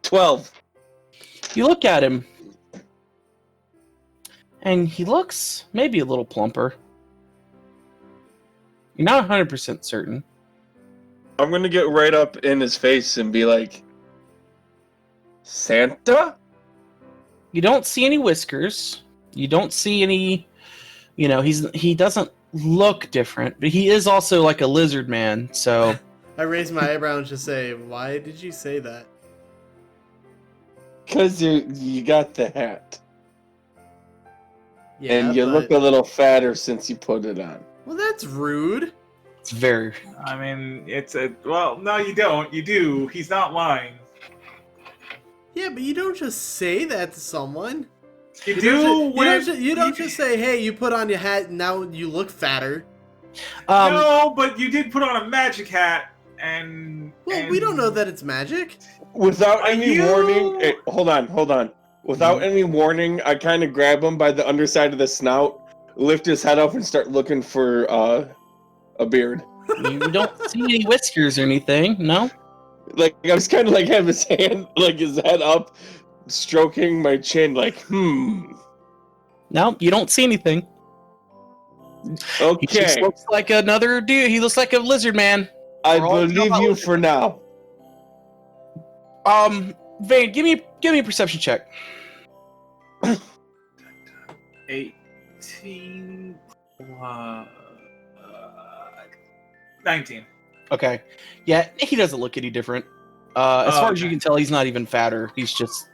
Speaker 4: 12.
Speaker 3: You look at him, and he looks maybe a little plumper. You're not 100% certain.
Speaker 4: I'm gonna get right up in his face and be like, Santa?
Speaker 3: You don't see any whiskers. You don't see any. He doesn't look different, but he is also like a lizard man. So
Speaker 1: I raise my eyebrow and just say, "Why did you say that?"
Speaker 4: Cause you got the hat.
Speaker 1: Yeah,
Speaker 4: And you look a little fatter since you put it on.
Speaker 1: Well, that's rude.
Speaker 3: it's very.
Speaker 2: I mean, no, you don't. You do. He's not lying.
Speaker 1: Yeah, but you don't just say that to someone.
Speaker 2: You
Speaker 1: You
Speaker 2: do.
Speaker 1: don't,
Speaker 2: when
Speaker 1: you don't just say, "Hey, you put on your hat and now you look fatter."
Speaker 2: No, but you did put on a magic hat, and
Speaker 1: Well, we don't know that it's magic.
Speaker 4: Without
Speaker 2: Are
Speaker 4: any
Speaker 2: you-
Speaker 4: warning, hold on. Without any warning, I kind of grab him by the underside of the snout, lift his head up, and start looking for a beard.
Speaker 3: You don't see any whiskers or anything. No.
Speaker 4: Like I was kind of have his hand, his head up, stroking my chin,
Speaker 3: No, you don't see anything. He just
Speaker 4: Okay,
Speaker 3: looks like another dude. He looks like a lizard man.
Speaker 4: I
Speaker 3: We're all
Speaker 4: believe
Speaker 3: about
Speaker 4: you
Speaker 3: lizard.
Speaker 4: for now.
Speaker 3: Vane, give me a perception check.
Speaker 2: 18 19.
Speaker 3: Okay. Yeah, he doesn't look any different. As far as you
Speaker 2: Okay.
Speaker 3: can tell, he's not even fatter. He's just,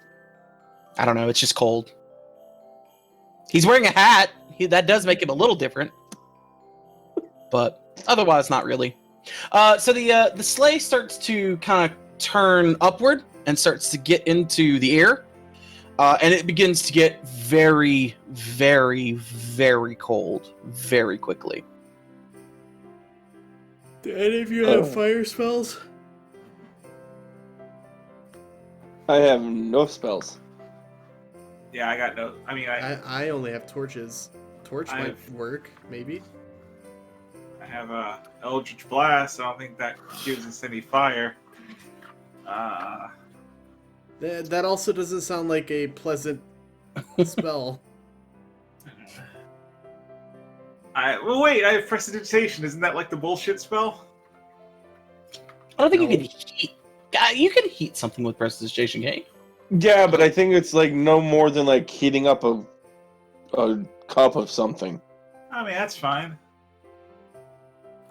Speaker 3: I don't know, it's just cold. He's wearing a hat. That does make him a little different. But otherwise, not really. So the sleigh starts to kind of turn upward and starts to get into the air. And it begins to get very, very, very cold very quickly.
Speaker 1: Do any of you have fire spells?
Speaker 4: I have no spells.
Speaker 2: Yeah, I got no. I mean,
Speaker 1: I only have torches. Torch
Speaker 2: I
Speaker 1: might
Speaker 2: have-
Speaker 1: work, maybe.
Speaker 2: I have a Eldritch Blast. I don't think that gives us any fire.
Speaker 1: That also doesn't sound like a pleasant spell.
Speaker 2: Well, wait. I have Prestidigitation. Isn't that like the bullshit spell?
Speaker 3: I don't think
Speaker 1: No.
Speaker 3: you can heat. You can heat something with prestidigitation, can't you?
Speaker 4: Yeah, but I think it's like no more than like heating up a cup of something.
Speaker 2: I mean, that's fine.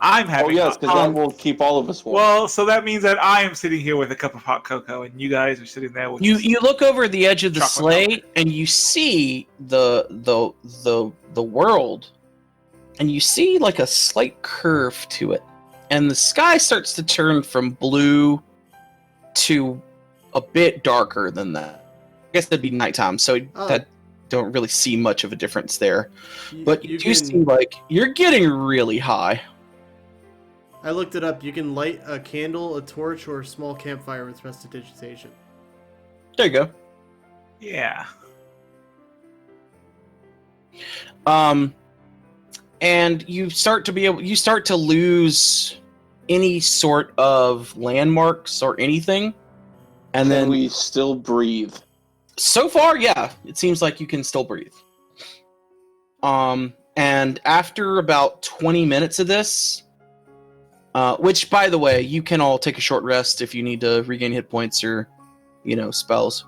Speaker 2: I'm
Speaker 4: Oh
Speaker 2: having.
Speaker 4: yes, because that will keep all of us warm.
Speaker 2: Well, so that means that I am sitting here with a cup of hot cocoa, and you guys are sitting there with.
Speaker 3: You look over the edge of the
Speaker 2: Chocolate
Speaker 3: sleigh
Speaker 2: milk.
Speaker 3: and you see the world, and you see like a slight curve to it, and the sky starts to turn from blue to a bit darker than that. I guess that'd be nighttime, so
Speaker 1: Oh.
Speaker 3: that don't really see much of a difference there.
Speaker 1: You-
Speaker 3: But
Speaker 1: you
Speaker 3: you do
Speaker 1: can-
Speaker 3: see like you're getting really high.
Speaker 1: I looked it up. You can light a candle, a torch, or a small campfire with prestidigitation.
Speaker 3: There you go.
Speaker 2: Yeah.
Speaker 3: And you start to lose any sort of landmarks or anything. And
Speaker 4: Can
Speaker 3: then
Speaker 4: we still breathe?
Speaker 3: so far, yeah, it seems like you can still breathe. And after about 20 minutes of this, which by the way, you can all take a short rest if you need to regain hit points or, spells.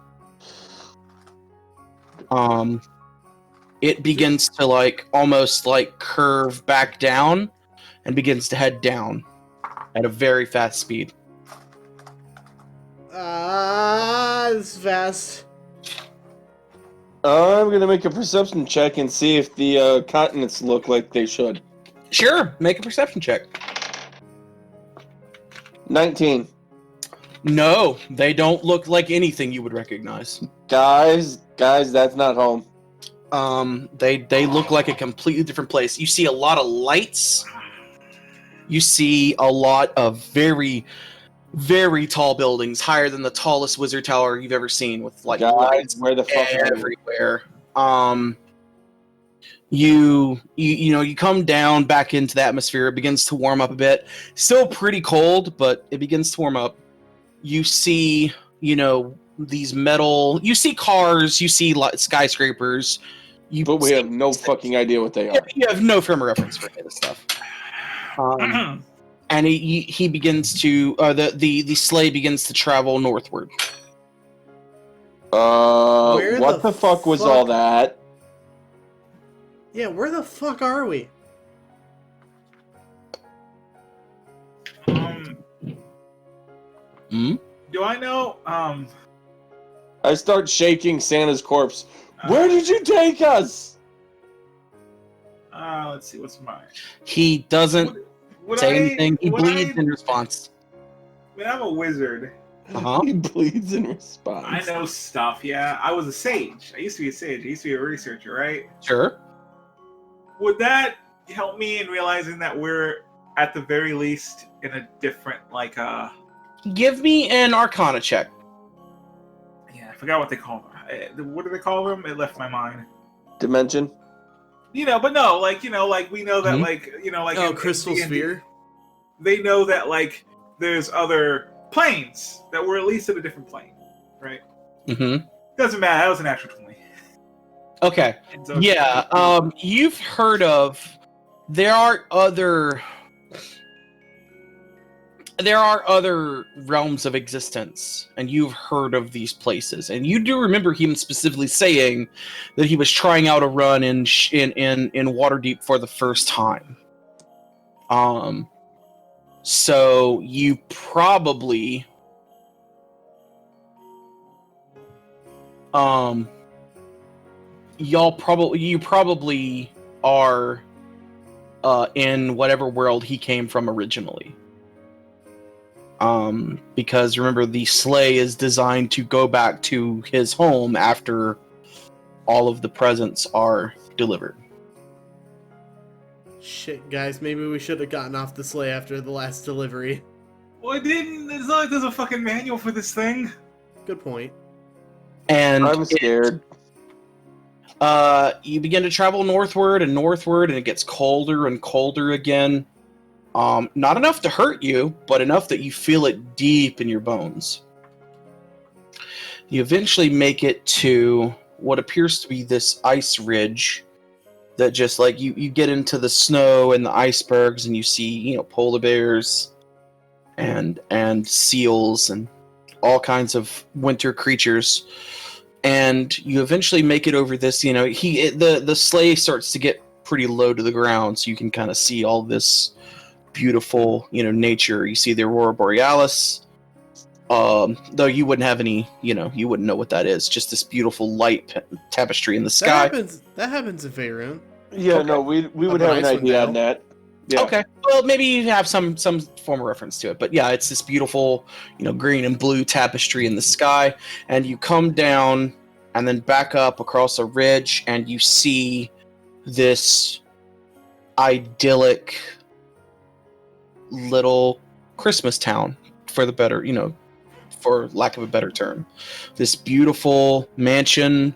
Speaker 3: It begins to like almost like curve back down and begins to head down at a very fast speed.
Speaker 1: It's fast.
Speaker 4: I'm gonna make a perception check and see if the continents look like they should.
Speaker 3: Sure, make a perception check.
Speaker 4: 19.
Speaker 3: No, they don't look like anything you would recognize.
Speaker 4: Guys, that's not home.
Speaker 3: They look like a completely different place. You see a lot of lights. You see a lot of very, very tall buildings, higher than the tallest wizard tower you've ever seen, with like
Speaker 4: Guys,
Speaker 3: lights
Speaker 4: where the fuck are we?
Speaker 3: everywhere. You come down back into the atmosphere. It begins to warm up a bit. Still pretty cold, but it begins to warm up. You see, these metal. You see cars. You see skyscrapers.
Speaker 4: But we have no fucking idea what they are.
Speaker 3: You have no frame of reference for any of this stuff. And he begins to the sleigh begins to travel northward.
Speaker 1: Where
Speaker 4: What
Speaker 1: the
Speaker 4: the fuck was
Speaker 1: fuck-
Speaker 4: all that?
Speaker 1: Yeah, where the fuck are we?
Speaker 2: Do I know?
Speaker 4: I start shaking Santa's corpse. Where did you take us?
Speaker 2: Let's see. What's mine?
Speaker 3: He doesn't
Speaker 2: Would
Speaker 3: say
Speaker 2: I-
Speaker 3: anything. He
Speaker 2: would
Speaker 3: bleeds
Speaker 2: I
Speaker 3: in response.
Speaker 2: mean, I'm a wizard.
Speaker 3: Uh-huh.
Speaker 4: He bleeds in response.
Speaker 2: I know stuff. Yeah, I was a sage. I used to be a sage. I used to be a researcher, right?
Speaker 3: Sure.
Speaker 2: Would that help me in realizing that we're at the very least in a different,
Speaker 3: Give me an Arcana check.
Speaker 2: yeah, I forgot what they call them. What do they call them? It left my mind.
Speaker 4: Dimension?
Speaker 2: But no, we know that,
Speaker 1: Oh,
Speaker 2: in
Speaker 1: crystal
Speaker 2: D&D,
Speaker 1: sphere.
Speaker 2: They know that, there's other planes that we're at least in a different plane, right?
Speaker 3: Mm-hmm.
Speaker 2: Doesn't matter. That was an actual 20.
Speaker 3: Okay.
Speaker 2: And so-
Speaker 3: Yeah. You've heard of there are other realms of existence, and you've heard of these places, and you do remember him specifically saying that he was trying out a run in Waterdeep for the first time. So you probably you probably are in whatever world he came from originally. Because remember, the sleigh is designed to go back to his home after all of the presents are delivered.
Speaker 1: Shit, guys, maybe we should have gotten off the sleigh after the last delivery.
Speaker 2: Well, it's not like there's a fucking manual for this thing.
Speaker 1: Good point.
Speaker 3: And
Speaker 4: I'm scared.
Speaker 3: you begin to travel northward, and it gets colder and colder again. Not enough to hurt you, but enough that you feel it deep in your bones. You eventually make it to what appears to be this ice ridge that just like you get into the snow and the icebergs, and you see, polar bears and seals and all kinds of winter creatures. And you eventually make it over this, the sleigh starts to get pretty low to the ground, so you can kind of see all this beautiful, nature. You see the Aurora Borealis, though you wouldn't have any, you wouldn't know what that is. Just this beautiful light tapestry in the sky.
Speaker 1: That happens in Faerun.
Speaker 4: Yeah,
Speaker 3: Okay.
Speaker 4: no, we would have an idea on that. Yeah.
Speaker 3: Okay, well, maybe you have some form of reference to it, but yeah, it's this beautiful, green and blue tapestry in the sky, and you come down and then back up across a ridge, and you see this idyllic little Christmas town, for lack of a better term. This beautiful mansion.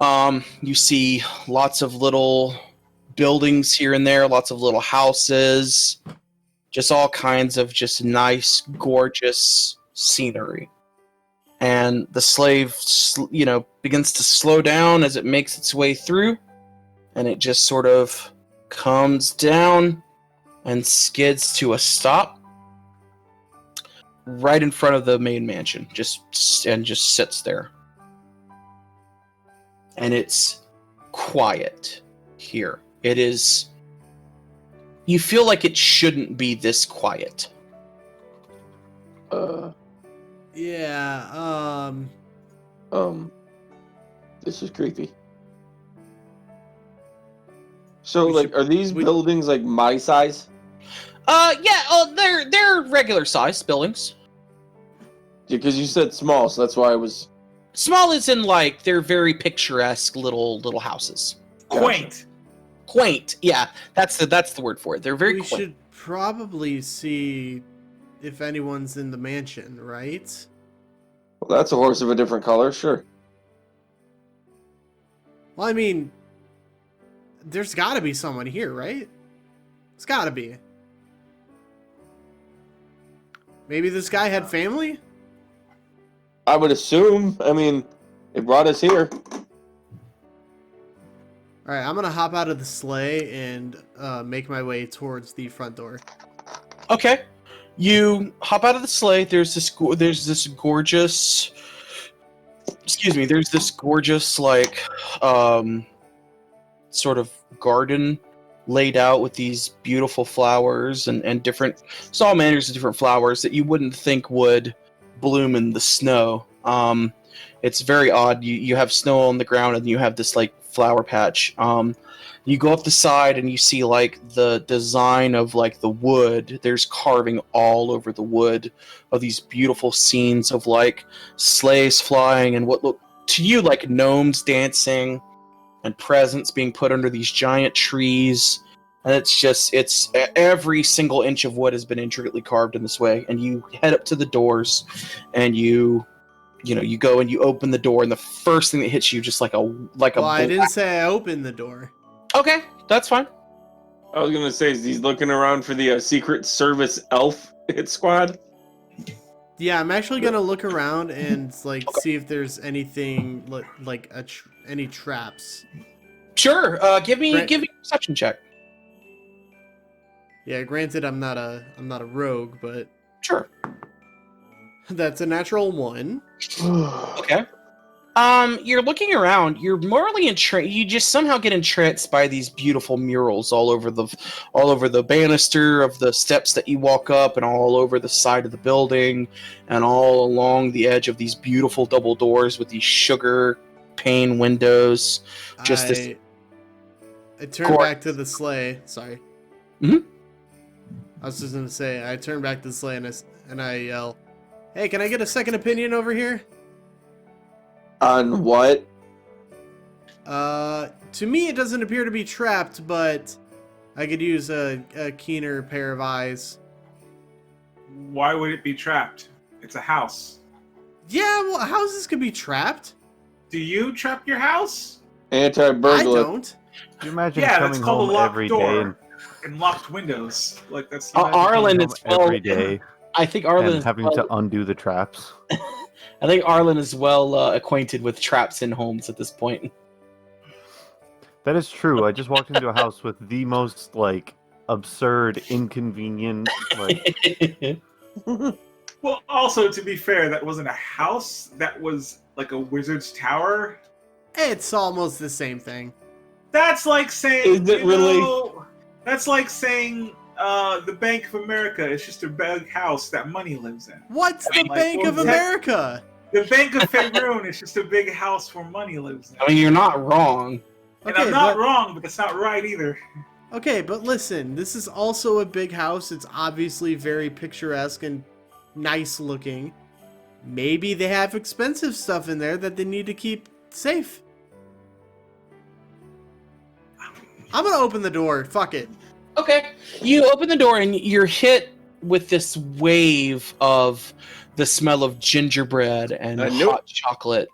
Speaker 3: You see lots of little buildings here and there, lots of little houses, just all kinds of just nice, gorgeous scenery. And the slave, begins to slow down as it makes its way through, and it just sort of comes down and skids to a stop right in front of the main mansion, just sits there. And it's quiet here. It is. You feel like it shouldn't be this quiet.
Speaker 1: Yeah,
Speaker 4: This is creepy. So, are these buildings like my size?
Speaker 3: Yeah, they're regular sized buildings.
Speaker 4: Because you said small, so that's why I was.
Speaker 3: Small is in they're very picturesque little houses.
Speaker 2: Quaint.
Speaker 3: Quaint, yeah, that's the word for it. They're very
Speaker 1: we
Speaker 3: quaint.
Speaker 1: should probably see if anyone's in the mansion, right?
Speaker 4: Well, that's a horse of a different color, sure.
Speaker 1: Well, I mean, there's got to be someone here, right? It's got to be. Maybe this guy had family?
Speaker 4: I would assume. I mean, it brought us here.
Speaker 1: All right, I'm going to hop out of the sleigh and make my way towards the front door.
Speaker 3: Okay, you hop out of the sleigh. There's this gorgeous. Excuse me. There's this gorgeous sort of garden laid out with these beautiful flowers and different manners of different flowers that you wouldn't think would bloom in the snow. It's very odd. You have snow on the ground, and you have this flower patch. You go up the side, and you see the design of the wood. There's carving all over the wood of these beautiful scenes of sleighs flying and what look to you like gnomes dancing and presents being put under these giant trees. And it's every single inch of wood has been intricately carved in this way. And you head up to the doors, and you go and you open the door, and the first thing that hits you just
Speaker 1: Well, I didn't say I opened the door.
Speaker 3: Okay, that's fine.
Speaker 4: I was gonna say, is he's looking around for the Secret Service elf hit squad?
Speaker 1: Yeah, I'm actually gonna look around and see if there's anything any traps.
Speaker 3: Sure. Give me a perception check.
Speaker 1: Yeah, granted, I'm not a rogue, but
Speaker 3: Sure.
Speaker 1: that's a natural 1.
Speaker 3: Okay. You're looking around. You're morally entranced. You just somehow get entranced by these beautiful murals all over the banister of the steps that you walk up, and all over the side of the building, and all along the edge of these beautiful double doors with these sugar pane windows. Just this.
Speaker 1: I turn back to the sleigh. Sorry.
Speaker 3: Mhm.
Speaker 1: I was just gonna say, I turn back to the sleigh and I yell, "Hey, can I get a second opinion over here?"
Speaker 4: On what?
Speaker 1: To me, it doesn't appear to be trapped, but I could use a keener pair of eyes.
Speaker 2: Why would it be trapped? It's a house.
Speaker 1: Yeah, well, houses could be trapped.
Speaker 2: Do you trap your house?
Speaker 1: I
Speaker 4: Anti-burglar.
Speaker 1: don't.
Speaker 5: Can you imagine
Speaker 2: Yeah, that's
Speaker 5: coming
Speaker 2: called a
Speaker 5: home
Speaker 2: locked
Speaker 5: every day
Speaker 2: door and locked windows. Like that's.
Speaker 5: and
Speaker 3: Arlen
Speaker 5: coming
Speaker 3: is
Speaker 5: home
Speaker 3: well.
Speaker 5: every day
Speaker 3: I think Arlen
Speaker 5: and
Speaker 3: is
Speaker 5: having
Speaker 3: well,
Speaker 5: to undo the traps?
Speaker 3: I think Arlen is well acquainted with traps in homes at this point.
Speaker 5: That is true. I just walked into a house with the most like absurd, inconvenient, like
Speaker 2: Well, also to be fair, that wasn't a house. That was like a wizard's tower.
Speaker 1: It's almost the same thing.
Speaker 2: That's like saying.
Speaker 4: Is it really?
Speaker 2: That's like saying the Bank of America is just a big house that money lives in.
Speaker 1: What's the
Speaker 2: Like,
Speaker 1: Bank
Speaker 2: well,
Speaker 1: of
Speaker 2: that-
Speaker 1: America?
Speaker 2: The Bank of Faerun is just a big house where money lives in.
Speaker 3: I mean, you're not wrong.
Speaker 2: And I'm
Speaker 1: Okay,
Speaker 2: not
Speaker 1: but,
Speaker 2: wrong, but that's not right either.
Speaker 1: okay, but listen, this is also a big house. It's obviously very picturesque and nice looking. Maybe they have expensive stuff in there that they need to keep safe. I'm gonna open the door. Fuck it.
Speaker 3: Okay. You open the door and you're hit with this wave of the smell of gingerbread and
Speaker 4: I knew
Speaker 3: hot chocolate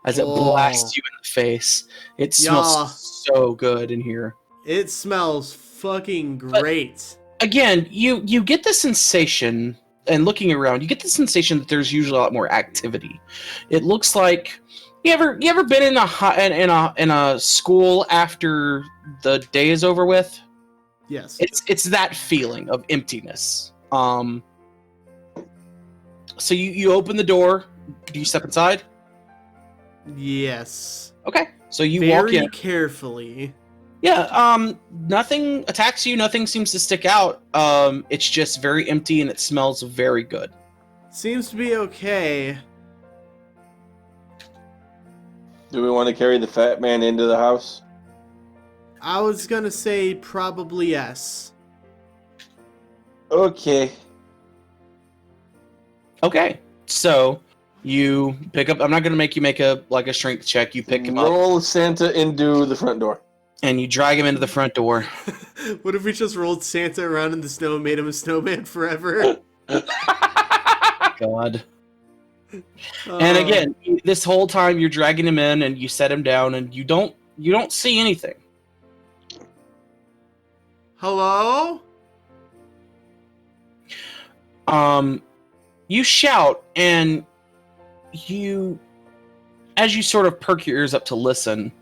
Speaker 3: as it
Speaker 1: Oh.
Speaker 3: blasts you in the face. It smells so good in here.
Speaker 1: It smells fucking great.
Speaker 3: Again, you get the sensation, and looking around, you get the sensation that there's usually a lot more activity. It looks like you ever been in a school after the day is over with?
Speaker 1: Yes.
Speaker 3: It's that feeling of emptiness. So you open the door. Do you step inside?
Speaker 1: Yes.
Speaker 3: Okay. So you
Speaker 1: Very
Speaker 3: walk in.
Speaker 1: carefully.
Speaker 3: Yeah. Nothing attacks you. Nothing seems to stick out. It's just very empty and it smells very good.
Speaker 1: Seems to be okay.
Speaker 4: Do we want to carry the fat man into the house?
Speaker 1: I was gonna say probably yes.
Speaker 4: Okay.
Speaker 3: Okay. So you pick up. I'm not gonna make you make a strength check. You pick him up
Speaker 4: Roll Santa into the front door.
Speaker 3: and you drag him into the front door.
Speaker 1: What if we just rolled Santa around in the snow and made him a snowman forever?
Speaker 3: God. And again, this whole time you're dragging him in and you set him down and you don't see anything.
Speaker 1: Hello?
Speaker 3: You shout and as you sort of perk your ears up to listen,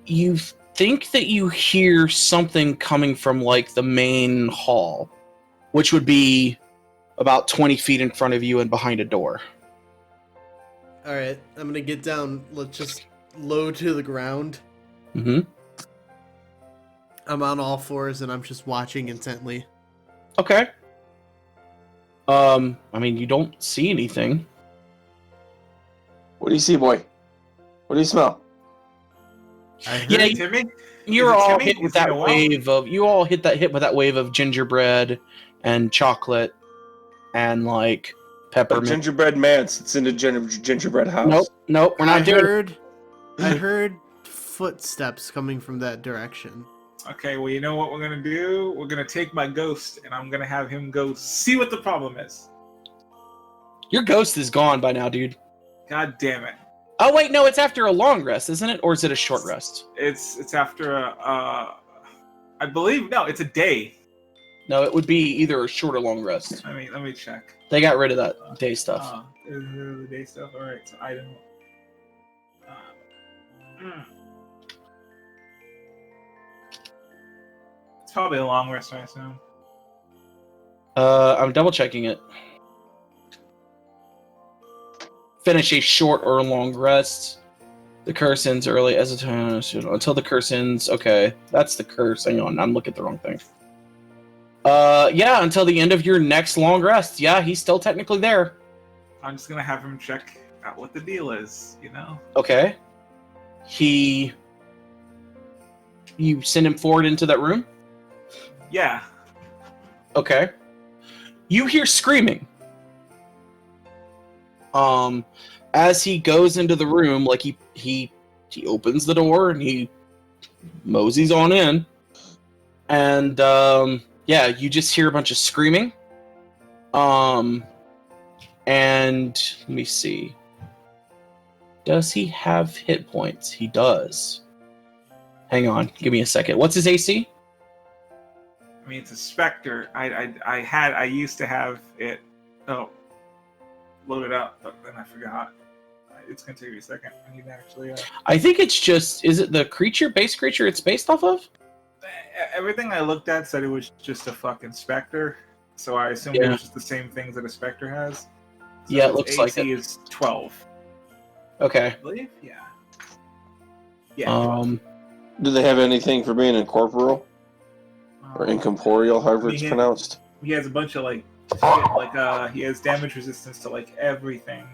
Speaker 3: you think that you hear something coming from like the main hall, which would be about 20 feet in front of you and behind a door.
Speaker 1: Alright, I'm gonna get down, let's just low to the ground.
Speaker 3: Mm-hmm.
Speaker 1: I'm on all fours and I'm just watching intently.
Speaker 3: Okay. I mean, you don't see anything.
Speaker 4: What do you see, boy? What do you smell?
Speaker 1: I heard
Speaker 3: Yeah,
Speaker 2: Timmy?
Speaker 3: You
Speaker 2: Is
Speaker 3: were
Speaker 2: it
Speaker 3: all
Speaker 2: Timmy?
Speaker 3: hit with
Speaker 2: Is it
Speaker 3: that
Speaker 2: Noel?
Speaker 3: wave of. You all hit with that wave of gingerbread and chocolate and like
Speaker 4: A
Speaker 3: peppermint.
Speaker 4: gingerbread man sits in a gingerbread house.
Speaker 3: Nope. We're not doing.
Speaker 1: I heard footsteps coming from that direction.
Speaker 2: Okay, well, you know what we're gonna do? We're gonna take my ghost, and I'm gonna have him go see what the problem is.
Speaker 3: Your ghost is gone by now, dude.
Speaker 2: God damn it!
Speaker 3: Oh wait, no, it's after a long rest, isn't it? Or is it a short rest?
Speaker 2: It's after a, I believe it's a day.
Speaker 3: No, it would be either a short or long rest.
Speaker 2: Let me check.
Speaker 3: They got rid of that day stuff.
Speaker 2: Is it the day stuff? All right, so item. It's probably a long rest, I assume.
Speaker 3: I'm double checking it. Finish a short or long rest. The curse ends early as a time until the curse ends. Okay, that's the curse. Hang on, I'm looking at the wrong thing. Yeah, until the end of your next long rest. Yeah, he's still technically there.
Speaker 2: I'm just gonna have him check out what the deal is, you know?
Speaker 3: Okay. You send him forward into that room?
Speaker 2: Yeah.
Speaker 3: Okay. You hear screaming. As he goes into the room, like he opens the door and he moseys on in. And yeah, you just hear a bunch of screaming. And let me see. Does he have hit points? He does. Hang on, give me a second. What's his AC?
Speaker 2: I mean, it's a Spectre. I used to have it loaded up, but then I forgot. It's gonna take me a second. I need to actually.
Speaker 3: I think it's just. Is it the base creature it's based off of?
Speaker 2: Everything I looked at said it was just a fucking Spectre, so I assumed it was just the same things that a Spectre has. So
Speaker 3: yeah, it looks like it.
Speaker 2: AC is 12.
Speaker 3: Okay.
Speaker 2: I believe? Yeah. Yeah.
Speaker 4: Do they have anything for being incorporeal? Or incorporeal, however it's pronounced?
Speaker 2: He has a bunch of like shit, like he has damage resistance to like everything.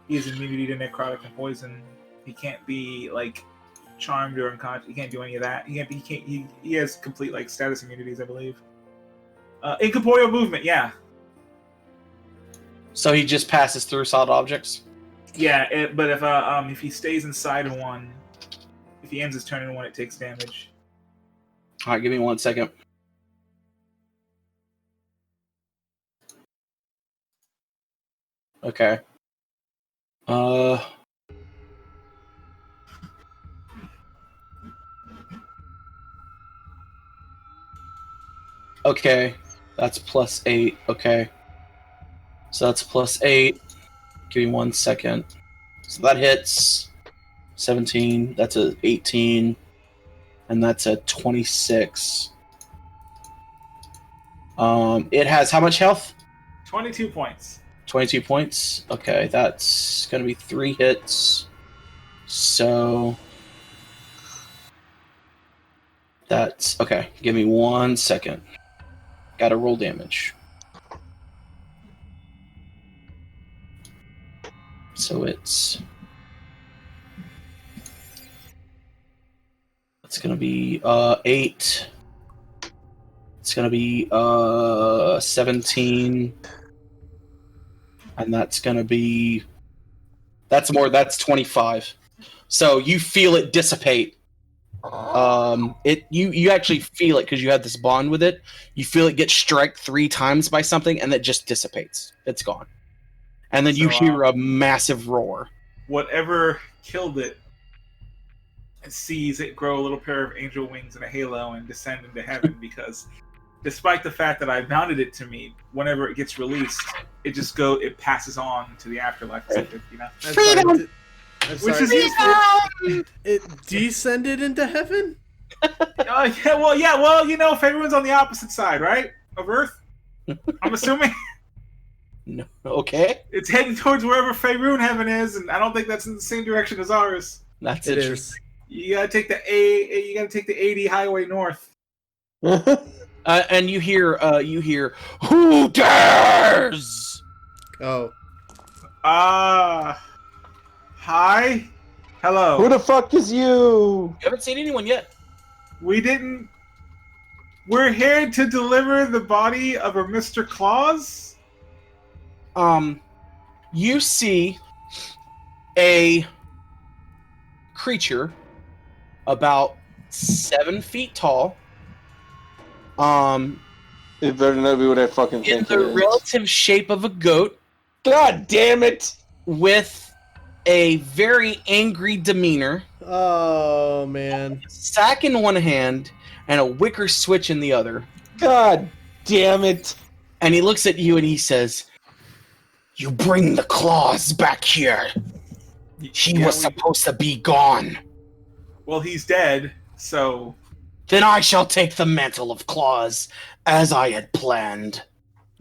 Speaker 2: He has immunity to necrotic and poison. He can't be like charmed or unconscious. He can't do any of that. He has complete like status immunities, I believe. Incorporeal movement, yeah.
Speaker 3: So he just passes through solid objects?
Speaker 2: Yeah, but if he stays inside of one, if he ends his turn in one, it takes damage.
Speaker 3: Alright, give me 1 second. Okay. Okay. That's +8. Okay. So that's +8. Give me 1 second. So that hits 17. That's a 18. And that's a 26. It has how much health?
Speaker 2: 22 points.
Speaker 3: 22 points. Okay, that's gonna be 3 hits. So that's okay. Give me 1 second. Gotta roll damage. So it's gonna be 8. It's gonna be 17. And that's gonna be that's 25. So you feel it dissipate. You actually feel it because you have this bond with it. You feel it get struck 3 times by something and it just dissipates. It's gone. And then you hear a massive roar.
Speaker 2: Whatever killed it sees it grow a little pair of angel wings and a halo and descend into heaven because despite the fact that I mounted it to me, whenever it gets released, it passes on to the afterlife. You know?
Speaker 3: Freedom!
Speaker 2: Which is useful.
Speaker 1: It descended into heaven?
Speaker 2: Well, you know, if everyone's on the opposite side, right? Of Earth? I'm assuming.
Speaker 3: No. Okay.
Speaker 2: It's heading towards wherever Faerun heaven is, and I don't think that's in the same direction as ours.
Speaker 3: That's
Speaker 1: It
Speaker 3: interesting.
Speaker 1: is.
Speaker 2: You gotta take the 80 highway north.
Speaker 3: And you hear, who dares?
Speaker 1: Oh.
Speaker 2: Hi? Hello.
Speaker 4: Who the fuck is you?
Speaker 3: You haven't seen anyone yet.
Speaker 2: We're here to deliver the body of a Mr. Claus?
Speaker 3: You see a creature about 7 feet tall.
Speaker 4: It better not be what I fucking
Speaker 3: In
Speaker 4: think
Speaker 3: the
Speaker 4: it is.
Speaker 3: relative shape of a goat,
Speaker 4: God damn it!
Speaker 3: with a very angry demeanor,
Speaker 1: Oh, man.
Speaker 3: sack in one hand, and a wicker switch in the other.
Speaker 4: God damn it!
Speaker 3: And he looks at you and he says, "You bring the Claus back here. He was supposed to be gone.
Speaker 2: Well, he's dead, so...
Speaker 3: Then I shall take the mantle of Claus, as I had planned."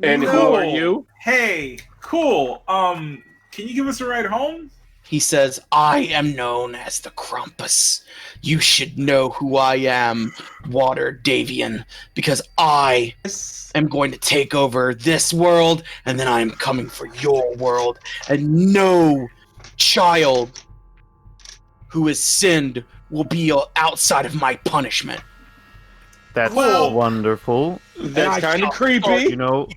Speaker 4: And who
Speaker 2: Cool.
Speaker 4: are you?
Speaker 2: Hey, cool. Can you give us a ride home?
Speaker 3: He says, I am known as the Krampus. You should know who I am, Water Davian, because I am going to take over this world, and then I am coming for your world. And no child who has sinned will be outside of my punishment.
Speaker 5: That's
Speaker 2: Cool.
Speaker 5: wonderful.
Speaker 4: That's
Speaker 3: I
Speaker 4: kind of
Speaker 3: felt
Speaker 4: creepy.
Speaker 5: You know,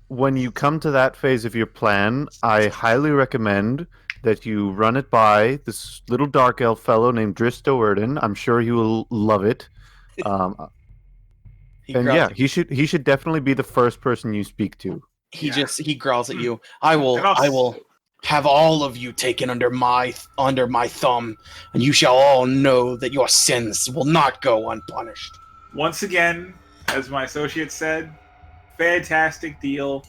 Speaker 5: when you come to that phase of your plan, I highly recommend that you run it by this little dark elf fellow named Dristo Erden. I'm sure he will love it.
Speaker 3: He
Speaker 5: And
Speaker 3: growls
Speaker 5: yeah,
Speaker 3: at you.
Speaker 5: he should definitely be the first person you speak to.
Speaker 3: He growls at you. I will
Speaker 2: And also-
Speaker 3: have all of you taken under my thumb, and you shall all know that your sins will not go unpunished.
Speaker 2: Once again, as my associate said, fantastic deal.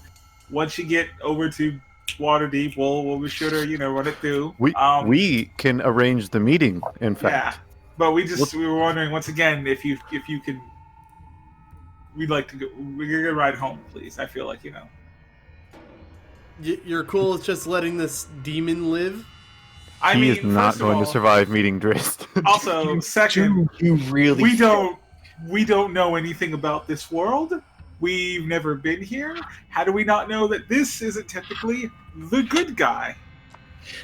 Speaker 2: Once you get over to Waterdeep, we'll be sure to run it through.
Speaker 5: We can arrange the meeting. In
Speaker 2: yeah,
Speaker 5: fact,
Speaker 2: but we were wondering once again if you can. We'd like to go. We're gonna ride home, please. I feel like
Speaker 1: You're cool with just letting this demon live?
Speaker 2: I
Speaker 5: he
Speaker 2: mean,
Speaker 5: is not
Speaker 2: first of
Speaker 5: going
Speaker 2: all,
Speaker 5: to survive meeting Drist.
Speaker 2: Also, second,
Speaker 3: You really
Speaker 2: we don't know anything about this world. We've never been here. How do we not know that this isn't technically the good guy?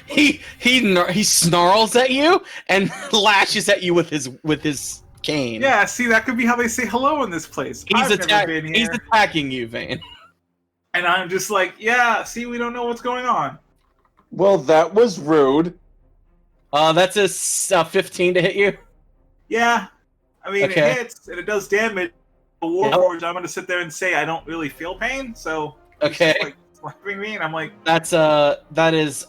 Speaker 3: He snarls at you and lashes at you with his cane.
Speaker 2: Yeah, see, that could be how they say hello in this place. I've never been
Speaker 3: He's
Speaker 2: here,
Speaker 3: attacking you, Vane.
Speaker 2: and I'm just like, yeah. See, we don't know what's going on.
Speaker 4: Well, that was rude.
Speaker 3: That's a 15 to hit you.
Speaker 2: Yeah, I mean,
Speaker 3: Okay.
Speaker 2: it hits and it does damage. The Warforged, I'm gonna sit there and say I don't really feel pain, so it's
Speaker 3: Okay.
Speaker 2: just like slapping me, and I'm like,
Speaker 3: That is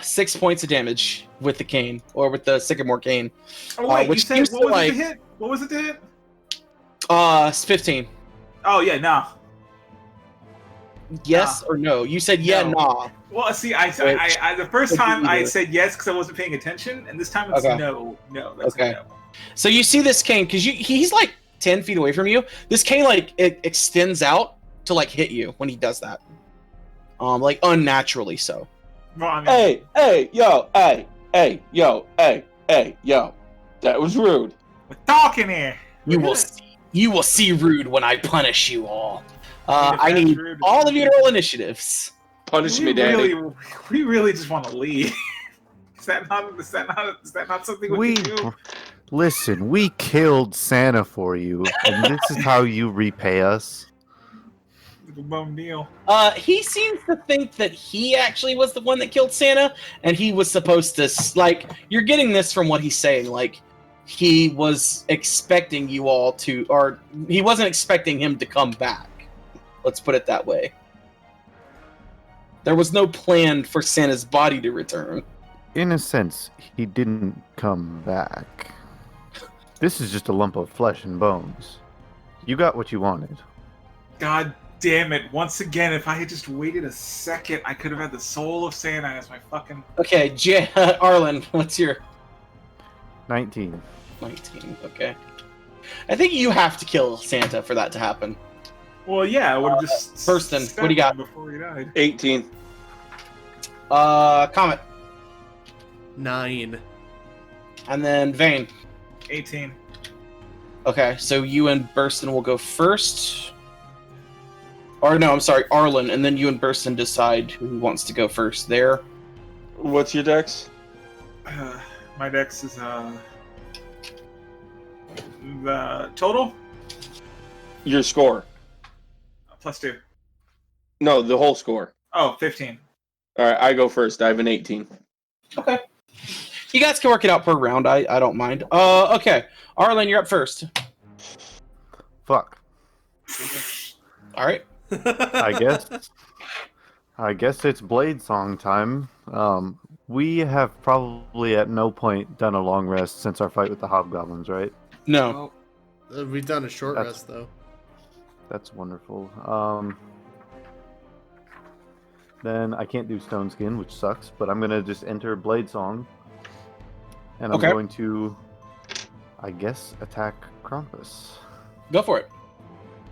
Speaker 3: 6 points of damage with the cane or with the sycamore cane.
Speaker 2: oh wait, you
Speaker 3: which
Speaker 2: said
Speaker 3: seems
Speaker 2: what was
Speaker 3: like-
Speaker 2: it to hit? What was it to hit?
Speaker 3: It's 15.
Speaker 2: Oh yeah, nah.
Speaker 3: Yes or no? You said yeah,
Speaker 2: No.
Speaker 3: nah.
Speaker 2: Well, see, I the first
Speaker 3: Which
Speaker 2: time I
Speaker 3: either.
Speaker 2: said yes because I wasn't paying attention, and this time it's
Speaker 3: Okay.
Speaker 2: no. That's
Speaker 3: Okay.
Speaker 2: a no.
Speaker 3: So you see this cane because he's like 10 feet away from you. This cane it extends out to like hit you when he does that. Like unnaturally so.
Speaker 2: Well, I mean,
Speaker 4: Hey, yo. That was rude.
Speaker 2: we're talking here.
Speaker 3: You
Speaker 2: We're
Speaker 3: will
Speaker 2: good.
Speaker 3: see. You will see Rude when I punish you all.
Speaker 2: I mean, if
Speaker 3: I
Speaker 2: that's
Speaker 3: need
Speaker 2: Rude,
Speaker 3: all of you to roll initiatives.
Speaker 4: Punish me, Daddy.
Speaker 2: We really just want to leave. Is that not something we can do?
Speaker 5: Listen, we killed Santa for you, and this is how you repay us.
Speaker 2: It's a bum deal.
Speaker 3: He seems to think that he actually was the one that killed Santa, and he was supposed to you're getting this from what he's saying, like he was expecting you all to, or he wasn't expecting him to come back. Let's put it that way. There was no plan for Santa's body to return.
Speaker 5: In a sense, he didn't come back. This is just a lump of flesh and bones. You got what you wanted.
Speaker 2: God damn it! Once again, if I had just waited a second, I could have had the soul of Santa as my fucking.
Speaker 3: Okay, Arlen, what's your
Speaker 5: 19.
Speaker 3: 19? Okay. I think you have to kill Santa for that to happen.
Speaker 2: Well, yeah, I would have just.
Speaker 3: Birshtyn,
Speaker 2: stabbed
Speaker 3: what do you got?
Speaker 2: him before he died?
Speaker 4: 18.
Speaker 3: Komet,
Speaker 1: 9.
Speaker 3: and then Vane.
Speaker 2: 18.
Speaker 3: Okay, so you and Birshtyn will go first. Or no, I'm sorry, Arlen, and then you and Birshtyn decide who wants to go first there.
Speaker 4: What's your dex?
Speaker 2: My dex is the total
Speaker 4: Your score.
Speaker 2: +2.
Speaker 4: No, the whole score.
Speaker 2: Oh, 15.
Speaker 4: All right, I go first. I have an 18.
Speaker 3: Okay. You guys can work it out per round. I don't mind. Okay. Arlen, you're up first.
Speaker 5: Fuck.
Speaker 3: All right.
Speaker 5: I guess it's Blade Song time. We have probably at no point done a long rest since our fight with the hobgoblins, right?
Speaker 3: No.
Speaker 1: We've done a short
Speaker 5: That's-
Speaker 1: rest, though.
Speaker 5: That's wonderful. Then I can't do Stone Skin, which sucks, but I'm gonna just enter Blade Song. And I'm
Speaker 3: Okay.
Speaker 5: going to, I guess, attack Krampus.
Speaker 3: Go for it.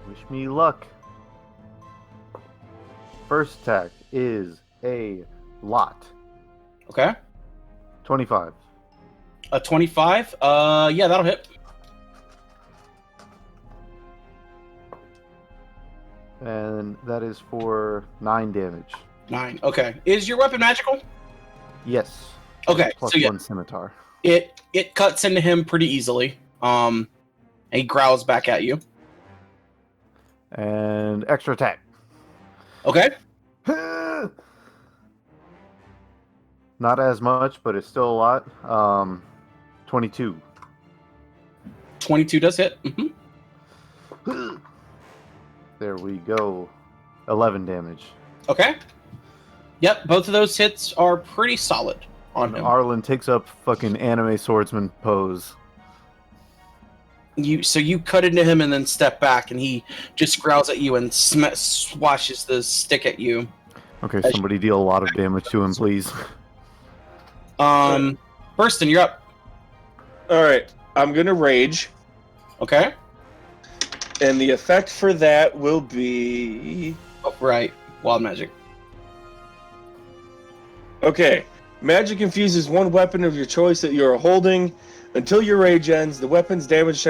Speaker 5: Wish me luck. First attack is a lot.
Speaker 3: Okay.
Speaker 5: 25.
Speaker 3: A 25. Yeah, that'll hit.
Speaker 5: And that is for 9 damage.
Speaker 3: 9. Okay. Is your weapon magical?
Speaker 5: Yes.
Speaker 3: Okay.
Speaker 5: Plus
Speaker 3: So yeah,
Speaker 5: 1 scimitar.
Speaker 3: it cuts into him pretty easily. And he growls back at you.
Speaker 5: And extra attack.
Speaker 3: Okay.
Speaker 5: Not as much, but it's still a lot. 22.
Speaker 3: 22 does hit. Mm-hmm.
Speaker 5: There we go. 11 damage.
Speaker 3: Okay. Yep, both of those hits are pretty solid on
Speaker 5: And
Speaker 3: him.
Speaker 5: Arlen takes up fucking anime swordsman pose.
Speaker 3: So you cut into him and then step back, and he just growls at you and swashes the stick at you.
Speaker 5: Okay, somebody deal a lot of damage to him, please.
Speaker 3: Birshtyn, you're up.
Speaker 4: Alright, I'm gonna rage.
Speaker 3: Okay.
Speaker 4: And the effect for that will be...
Speaker 3: Oh, right. Wild magic.
Speaker 4: Okay. Magic infuses one weapon of your choice that you are holding. Until your rage ends, the weapon's damage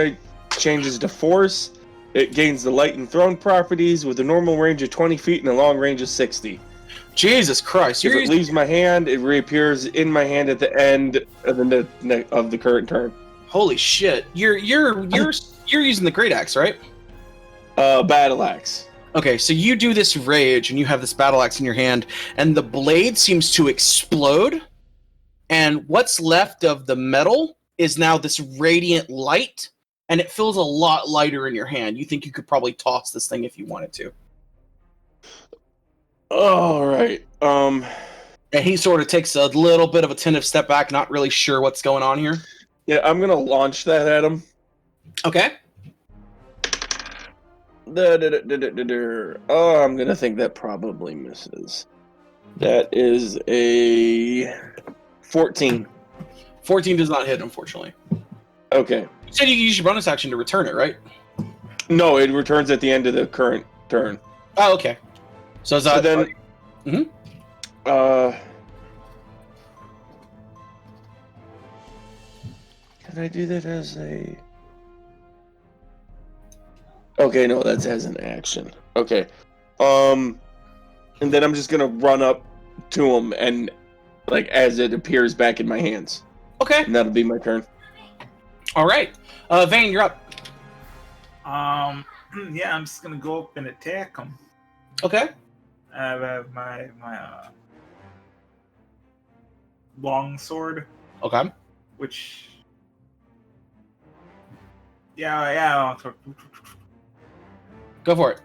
Speaker 4: changes to force. It gains the light and thrown properties with a normal range of 20 feet and a long range of 60.
Speaker 3: Jesus Christ!
Speaker 4: If it leaves my hand, it reappears in my hand at the end of the current turn.
Speaker 3: Holy shit! You're using the great axe, right?
Speaker 4: Battle axe.
Speaker 3: Okay, so you do this rage, and you have this battle axe in your hand, and the blade seems to explode, and what's left of the metal is now this radiant light, and it feels a lot lighter in your hand. You think you could probably toss this thing if you wanted to.
Speaker 4: All right.
Speaker 3: And he sort of takes a little bit of a tentative step back, not really sure what's going on here.
Speaker 4: Yeah, I'm gonna launch that at him.
Speaker 3: Okay.
Speaker 4: Oh, I'm gonna think that probably misses. That is a 14.
Speaker 3: 14 does not hit, unfortunately.
Speaker 4: Okay.
Speaker 3: You said you could use your bonus action to return it, right?
Speaker 4: No, it returns at the end of the current turn.
Speaker 3: Oh, okay. So
Speaker 4: then,
Speaker 3: Mhm.
Speaker 4: Can I do that as a? Okay, no, that's as an action. Okay, and then I'm just gonna run up to him and, like, as it appears back in my hands.
Speaker 3: Okay.
Speaker 4: And that'll be my turn.
Speaker 3: All right. Vane, you're up.
Speaker 2: Yeah, I'm just gonna go up and attack him.
Speaker 3: Okay.
Speaker 2: I have my long sword,
Speaker 3: Okay.
Speaker 2: which yeah.
Speaker 3: Go for it.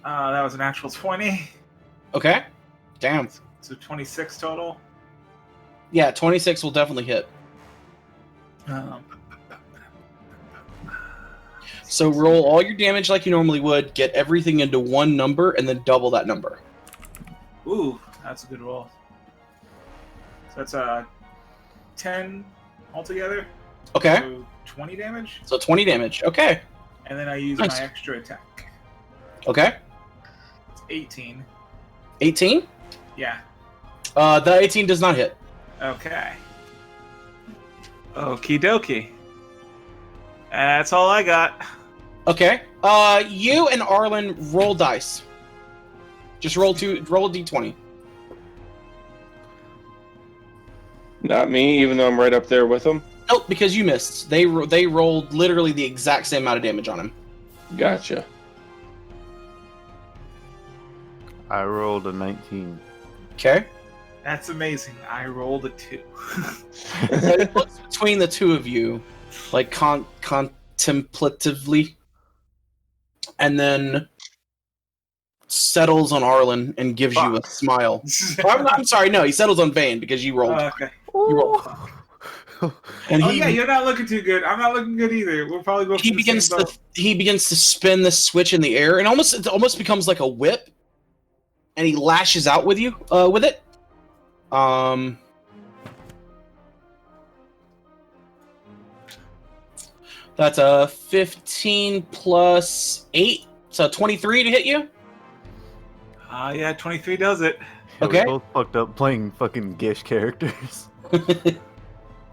Speaker 2: That was a natural 20,
Speaker 3: Okay. Damn.
Speaker 2: so 26 total.
Speaker 3: Yeah, 26 will definitely hit. So roll all your damage like you normally would, get everything into one number, and then double that number.
Speaker 2: Ooh, that's a good roll. So that's 10 altogether.
Speaker 3: Okay.
Speaker 2: So 20 damage,
Speaker 3: So 20 damage. Okay.
Speaker 2: and then I use
Speaker 3: Nice.
Speaker 2: my extra attack.
Speaker 3: Okay.
Speaker 2: It's 18.
Speaker 3: 18?
Speaker 2: Yeah.
Speaker 3: The 18 does not hit.
Speaker 2: Okay. Okie dokie. That's all I got.
Speaker 3: Okay. You and Arlen roll dice. Just roll a d20.
Speaker 4: Not me, even though I'm right up there with him.
Speaker 3: Nope, because you missed. They rolled literally the exact same amount of damage on him.
Speaker 4: Gotcha.
Speaker 5: I rolled a 19.
Speaker 3: Okay.
Speaker 2: That's amazing. I rolled a 2.
Speaker 3: It looks between the two of you, like contemplatively, and then settles on Arlen and gives you a smile. I'm sorry, no, he settles on Vane because you rolled.
Speaker 2: Okay.
Speaker 3: You rolled. And
Speaker 2: Oh yeah, you're not looking too good. I'm not looking good either. We'll probably go.
Speaker 3: he begins to spin the switch in the air, and it almost becomes like a whip, and he lashes out with you with it. That's a 15 plus 8, so 23 to hit you.
Speaker 2: Yeah, 23 does it.
Speaker 5: Yeah,
Speaker 3: Okay.
Speaker 5: We both fucked up playing fucking Gish characters.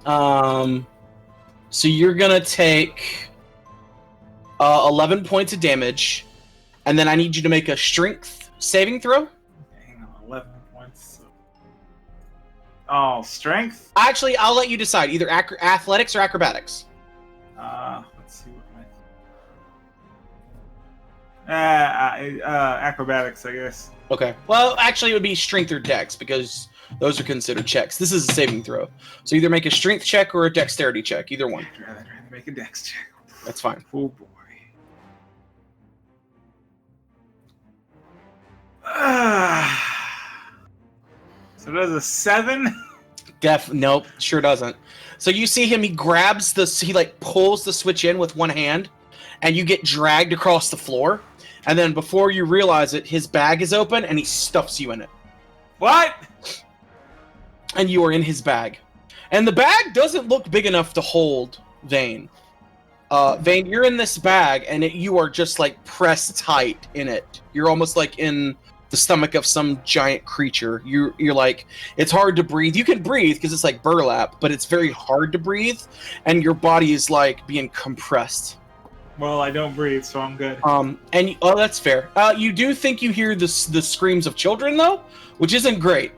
Speaker 3: So you're gonna take 11 points of damage, and then I need you to make a strength saving throw.
Speaker 2: Hang on, 11 points. Oh, strength?
Speaker 3: Actually, I'll let you decide, either athletics or acrobatics.
Speaker 2: Let's see what my... acrobatics, I guess.
Speaker 3: Okay. Well, actually, it would be strength or dex, because those are considered checks. This is a saving throw. So either make a strength check or a dexterity check, either one.
Speaker 2: I'd rather make a dex check.
Speaker 3: That's fine.
Speaker 2: Oh, boy. So does a 7?
Speaker 3: Nope, sure doesn't. So you see him, he pulls the switch in with one hand, and you get dragged across the floor. And then before you realize it, his bag is open and he stuffs you in it.
Speaker 2: What?
Speaker 3: And you are in his bag. And the bag doesn't look big enough to hold Vane. Vane, you're in this bag and you are just like pressed tight in it. You're almost like in the stomach of some giant creature. You're like, it's hard to breathe. You can breathe because it's like burlap, but it's very hard to breathe. And your body is like being compressed.
Speaker 2: Well, I don't breathe, so I'm good.
Speaker 3: That's fair. You do think you hear the screams of children, though, which isn't great.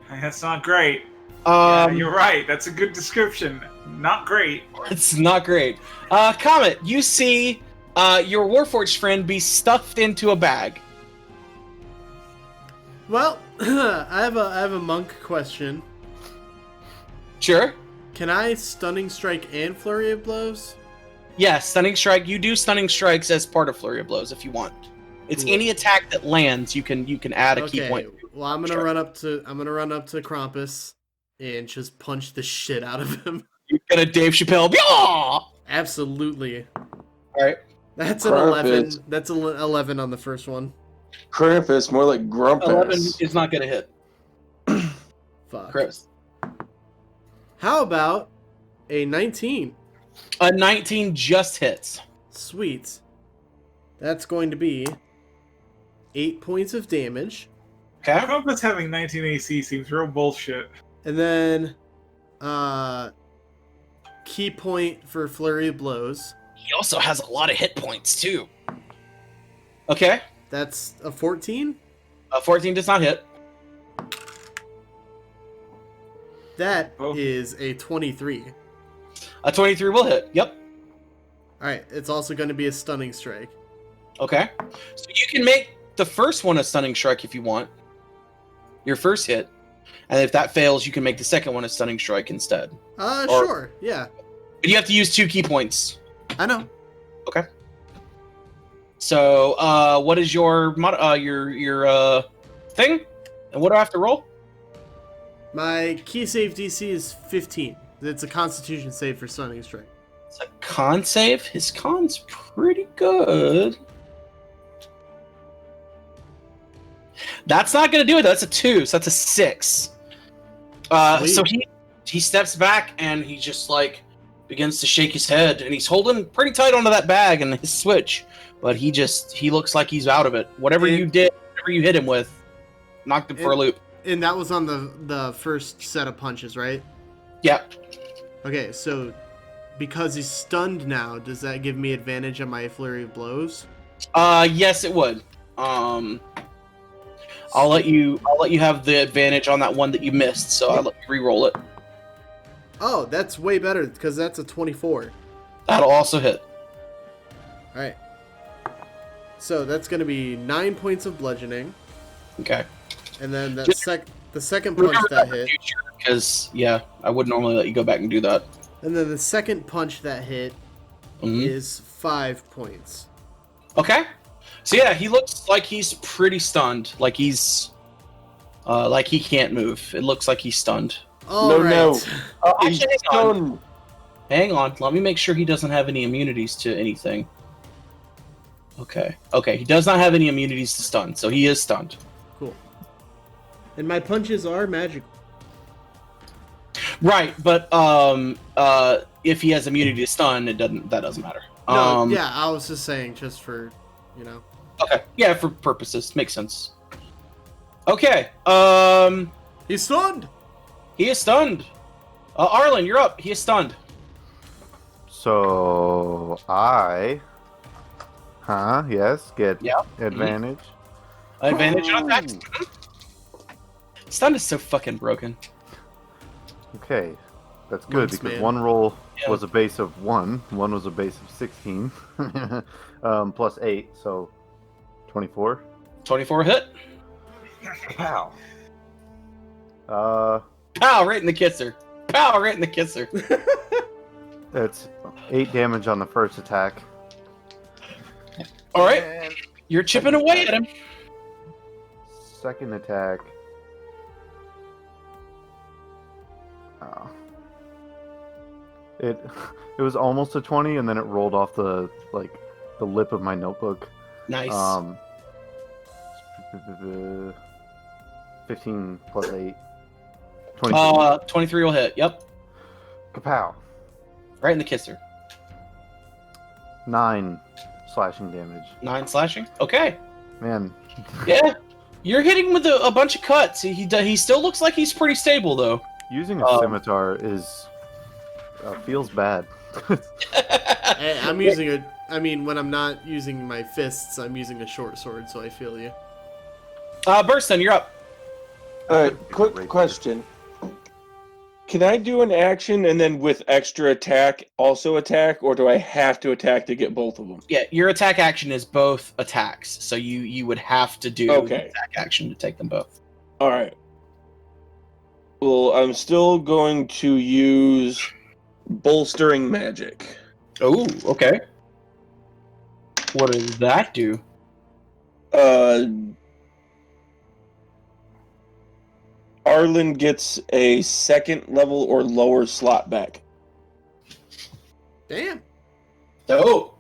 Speaker 2: That's not great. Yeah, you're right. That's a good description. Not great.
Speaker 3: It's not great. Komet, you see your Warforged friend be stuffed into a bag.
Speaker 1: Well, I have a monk question.
Speaker 3: Sure.
Speaker 1: Can I stunning strike and flurry of blows?
Speaker 3: Yeah, stunning strike. You do stunning strikes as part of flurry of blows if you want. It's
Speaker 1: Cool.
Speaker 3: any attack that lands. You can add a key
Speaker 1: Okay.
Speaker 3: point.
Speaker 1: Well, I'm gonna run up to Krampus and just punch the shit out of him.
Speaker 3: You're gonna Dave Chappelle. Yeah!
Speaker 1: Absolutely.
Speaker 3: All right.
Speaker 1: That's an 11. That's an 11 on the first one.
Speaker 4: Krampus, more like Grumpus.
Speaker 3: 11 is not gonna hit.
Speaker 1: Fuck.
Speaker 3: Chris.
Speaker 1: How about a 19?
Speaker 3: A 19 just hits.
Speaker 1: Sweet. That's going to be 8 points of damage.
Speaker 3: Okay.
Speaker 2: Compass having 19 AC seems real bullshit.
Speaker 1: And then key point for flurry of blows.
Speaker 3: He also has a lot of hit points too. Okay.
Speaker 1: That's a 14.
Speaker 3: 14 does not hit.
Speaker 1: That
Speaker 2: Oh.
Speaker 1: is a 23.
Speaker 3: A 23 will hit. Yep.
Speaker 1: Alright, it's also going to be a stunning strike.
Speaker 3: Okay. So you can make the first one a stunning strike if you want. Your first hit. And if that fails, you can make the second one a stunning strike instead.
Speaker 1: Sure, yeah.
Speaker 3: But you have to use 2 key points.
Speaker 1: I know.
Speaker 3: So, what is your thing? And what do I have to roll?
Speaker 1: My key save DC is 15. It's a constitution save for stunning strike.
Speaker 3: It's a con save. His con's pretty good. That's not going to do it. That's a 2, so that's a 6. So he steps back and he just like begins to shake his head, and he's holding pretty tight onto that bag and his switch, but he looks like he's out of it. Whatever you hit him with, knocked him for a loop.
Speaker 1: And that was on the first set of punches, right?
Speaker 3: Yeah.
Speaker 1: Okay, so because he's stunned now, does that give me advantage on my flurry of blows?
Speaker 3: Yes, it would. I'll let you have the advantage on that one that you missed, so I'll let you re-roll it.
Speaker 1: Oh, that's way better because that's a 24.
Speaker 3: That'll also hit.
Speaker 1: All right. So that's going to be 9 points of bludgeoning,
Speaker 3: Okay.
Speaker 1: and then that
Speaker 3: Just
Speaker 1: the second punch that hit,
Speaker 3: Because I would normally let you go back and do that.
Speaker 1: and then the second punch that hit
Speaker 3: Mhm.
Speaker 1: is 5 points.
Speaker 3: Okay. So yeah, he looks like he's pretty stunned. Like he's like he can't move. It looks like he's stunned.
Speaker 1: All right.
Speaker 4: no.
Speaker 3: Actually, hang on.
Speaker 4: Stun.
Speaker 3: Hang on. Let me make sure he doesn't have any immunities to anything. Okay. Okay, he does not have any immunities to stun, so he is stunned.
Speaker 1: Cool. And my punches are magical.
Speaker 3: Right, but if he has immunity to stun, that doesn't matter.
Speaker 1: No, yeah, I was just saying, just for, you know.
Speaker 3: Okay. Yeah, for purposes. Makes sense. Okay.
Speaker 1: He's stunned.
Speaker 3: He is stunned. Arlen, you're up. He is stunned.
Speaker 5: So yes, get advantage.
Speaker 3: Advantage on attacks. Stun is so fucking broken.
Speaker 5: Okay, that's good
Speaker 1: Thanks,
Speaker 5: because
Speaker 1: man.
Speaker 5: one roll was a base of 1. One was a base of 16, plus 8, so 24.
Speaker 3: 24 hit.
Speaker 5: Pow.
Speaker 3: Pow, right in the kisser. Pow, right in the kisser.
Speaker 5: That's 8 damage on the first attack.
Speaker 3: All right.
Speaker 5: And
Speaker 3: You're chipping away at him.
Speaker 5: second attack. Oh. It was almost a 20, and then it rolled off the lip of my notebook.
Speaker 3: Nice.
Speaker 5: 15 plus 8. 23.
Speaker 3: 23 will hit. Yep.
Speaker 5: Kapow.
Speaker 3: Right in the kisser.
Speaker 5: 9 slashing damage.
Speaker 3: 9 slashing. Okay.
Speaker 5: Man,
Speaker 3: Yeah. You're hitting with a bunch of cuts. He still looks like he's pretty stable though.
Speaker 5: using a scimitar is feels bad.
Speaker 1: Hey, I'm using a. I mean, when I'm not using my fists, I'm using a short sword, so I feel you.
Speaker 3: Birshtyn, you're up.
Speaker 4: Quick question. Can I do an action and then with extra attack also attack, or do I have to attack to get both of them?
Speaker 3: Yeah, your attack action is both attacks, so you would have to do the attack action to take them both.
Speaker 4: All right. Well, I'm still going to use bolstering magic.
Speaker 3: Oh, okay. What does that do?
Speaker 4: Arlen gets a second level or lower slot back.
Speaker 1: Damn.
Speaker 3: Oh.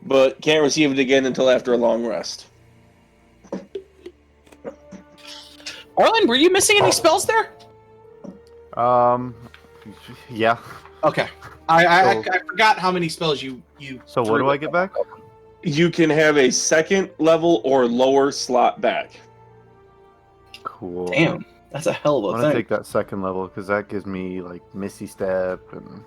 Speaker 4: But can't receive it again until after a long rest.
Speaker 3: Arlen, were you missing any spells there?
Speaker 5: Yeah.
Speaker 3: Okay. I forgot how many spells you
Speaker 5: So what do I get back?
Speaker 4: You can have a second level or lower slot back.
Speaker 5: Cool.
Speaker 3: Damn, that's a hell
Speaker 5: I'm
Speaker 3: of a
Speaker 5: gonna
Speaker 3: thing.
Speaker 5: take that second level because that gives me like Misty Step and.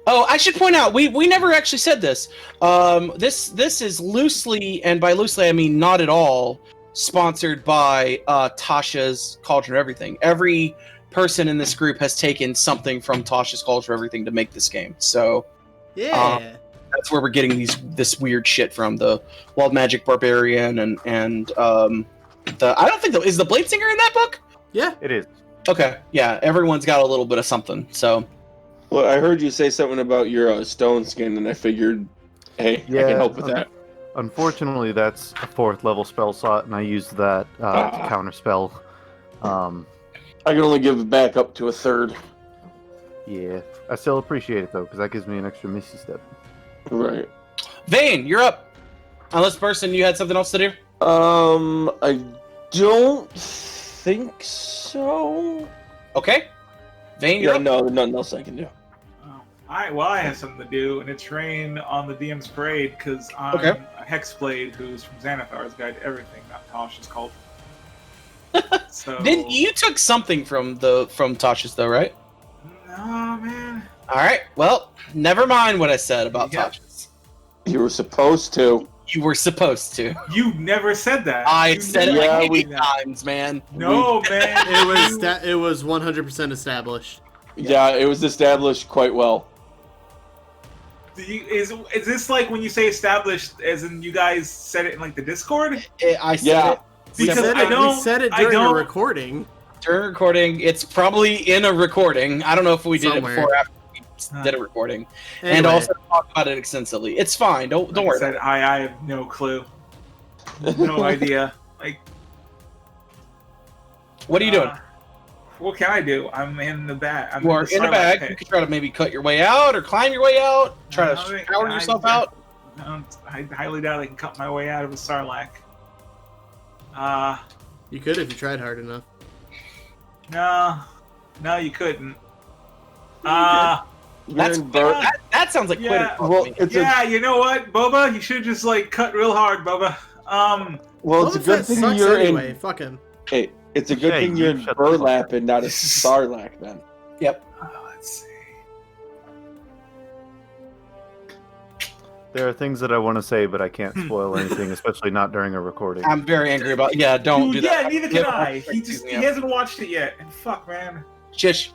Speaker 3: Oh, I should point out we never actually said this. This is loosely, and by loosely I mean not at all, sponsored by Tasha's Cauldron of Everything. Every person in this group has taken something from Tasha's Cauldron of Everything to make this game. So
Speaker 1: Yeah.
Speaker 3: that's where we're getting this weird shit from. The Wild Magic Barbarian and I don't think is the Blade Singer in that book?
Speaker 1: Yeah.
Speaker 5: It is.
Speaker 3: Okay, yeah, everyone's got a little bit of something. So
Speaker 4: Well, I heard you say something about your stone skin, and I figured, hey, I can help with that.
Speaker 5: Unfortunately, that's a 4th level spell slot, and I used that to counter spell.
Speaker 4: I can only give it back up to a third.
Speaker 5: Yeah, I still appreciate it though, because that gives me an extra Misty Step.
Speaker 4: Right.
Speaker 3: Vane, you're up. Unless Birshtyn, you had something else to do?
Speaker 4: I don't think so.
Speaker 3: Okay. Vane, you're
Speaker 4: Yeah,
Speaker 3: up.
Speaker 4: no, nothing else I can do.
Speaker 2: I have something to do, and it's rain on the DM's parade because I'm
Speaker 3: Okay.
Speaker 2: a Hexblade who's from Xanathar's Guide to Everything, not Tasha's Cauldron. So
Speaker 3: Then you took something from Tasha's though, right?
Speaker 2: no, man.
Speaker 3: All right. Well, never mind what I said about
Speaker 2: Yeah.
Speaker 3: Tasha's.
Speaker 4: You were supposed to.
Speaker 3: You were supposed to.
Speaker 2: You never said that.
Speaker 3: I
Speaker 2: You
Speaker 3: said it
Speaker 2: never
Speaker 3: like
Speaker 4: Yeah,
Speaker 3: 8
Speaker 4: we-
Speaker 3: times, man.
Speaker 2: No, man.
Speaker 1: It was 100% established.
Speaker 4: Yeah, it was established quite well.
Speaker 2: Is this like when you say established, as in you guys said it in like the Discord?
Speaker 3: I said
Speaker 4: Yeah.
Speaker 3: it
Speaker 2: Because
Speaker 1: we
Speaker 2: I
Speaker 1: said it
Speaker 2: I
Speaker 1: during a
Speaker 2: don't-
Speaker 1: recording.
Speaker 3: during recording. It's probably in a recording. I don't know if we did
Speaker 1: Somewhere.
Speaker 3: it before or after we did a recording. And
Speaker 1: Anyway,
Speaker 3: also talked about it extensively. It's fine. Don't
Speaker 2: Like
Speaker 3: worry.
Speaker 2: I said, I have no clue. No idea. Like,
Speaker 3: What are you doing?
Speaker 2: What can I do? I'm in the bag. I'm
Speaker 3: You are in a
Speaker 2: Starlight
Speaker 3: bag.
Speaker 2: Pit.
Speaker 3: You could try to maybe cut your way out or climb your way out. Try
Speaker 2: No,
Speaker 3: to power yourself
Speaker 2: I-
Speaker 3: out.
Speaker 2: I highly doubt I can cut my way out of a Sarlacc.
Speaker 1: you could if you tried hard enough.
Speaker 2: No, you couldn't.
Speaker 3: That's that sounds like
Speaker 2: Yeah.
Speaker 3: quitting.
Speaker 4: Well,
Speaker 3: for me.
Speaker 4: it's
Speaker 2: Yeah, you know what, Boba? You should just like cut real hard, Boba.
Speaker 4: Well, it's a
Speaker 1: Boba
Speaker 4: good
Speaker 1: Fett
Speaker 4: thing
Speaker 1: sucks
Speaker 4: you're
Speaker 1: anyway.
Speaker 4: in.
Speaker 1: Fuck him.
Speaker 4: Hey, it's a good
Speaker 5: Hey,
Speaker 4: thing
Speaker 5: you
Speaker 4: you're in
Speaker 5: shut the fuck
Speaker 4: burlap
Speaker 5: up.
Speaker 4: and not a sarlacc then.
Speaker 3: Yep.
Speaker 2: Let's see.
Speaker 5: There are things that I want to say, but I can't spoil anything, especially not during a recording.
Speaker 3: I'm very angry about. Yeah, don't do
Speaker 2: Dude,
Speaker 3: that.
Speaker 2: yeah, neither can I. He hasn't watched it yet. And fuck, man.
Speaker 3: Shish.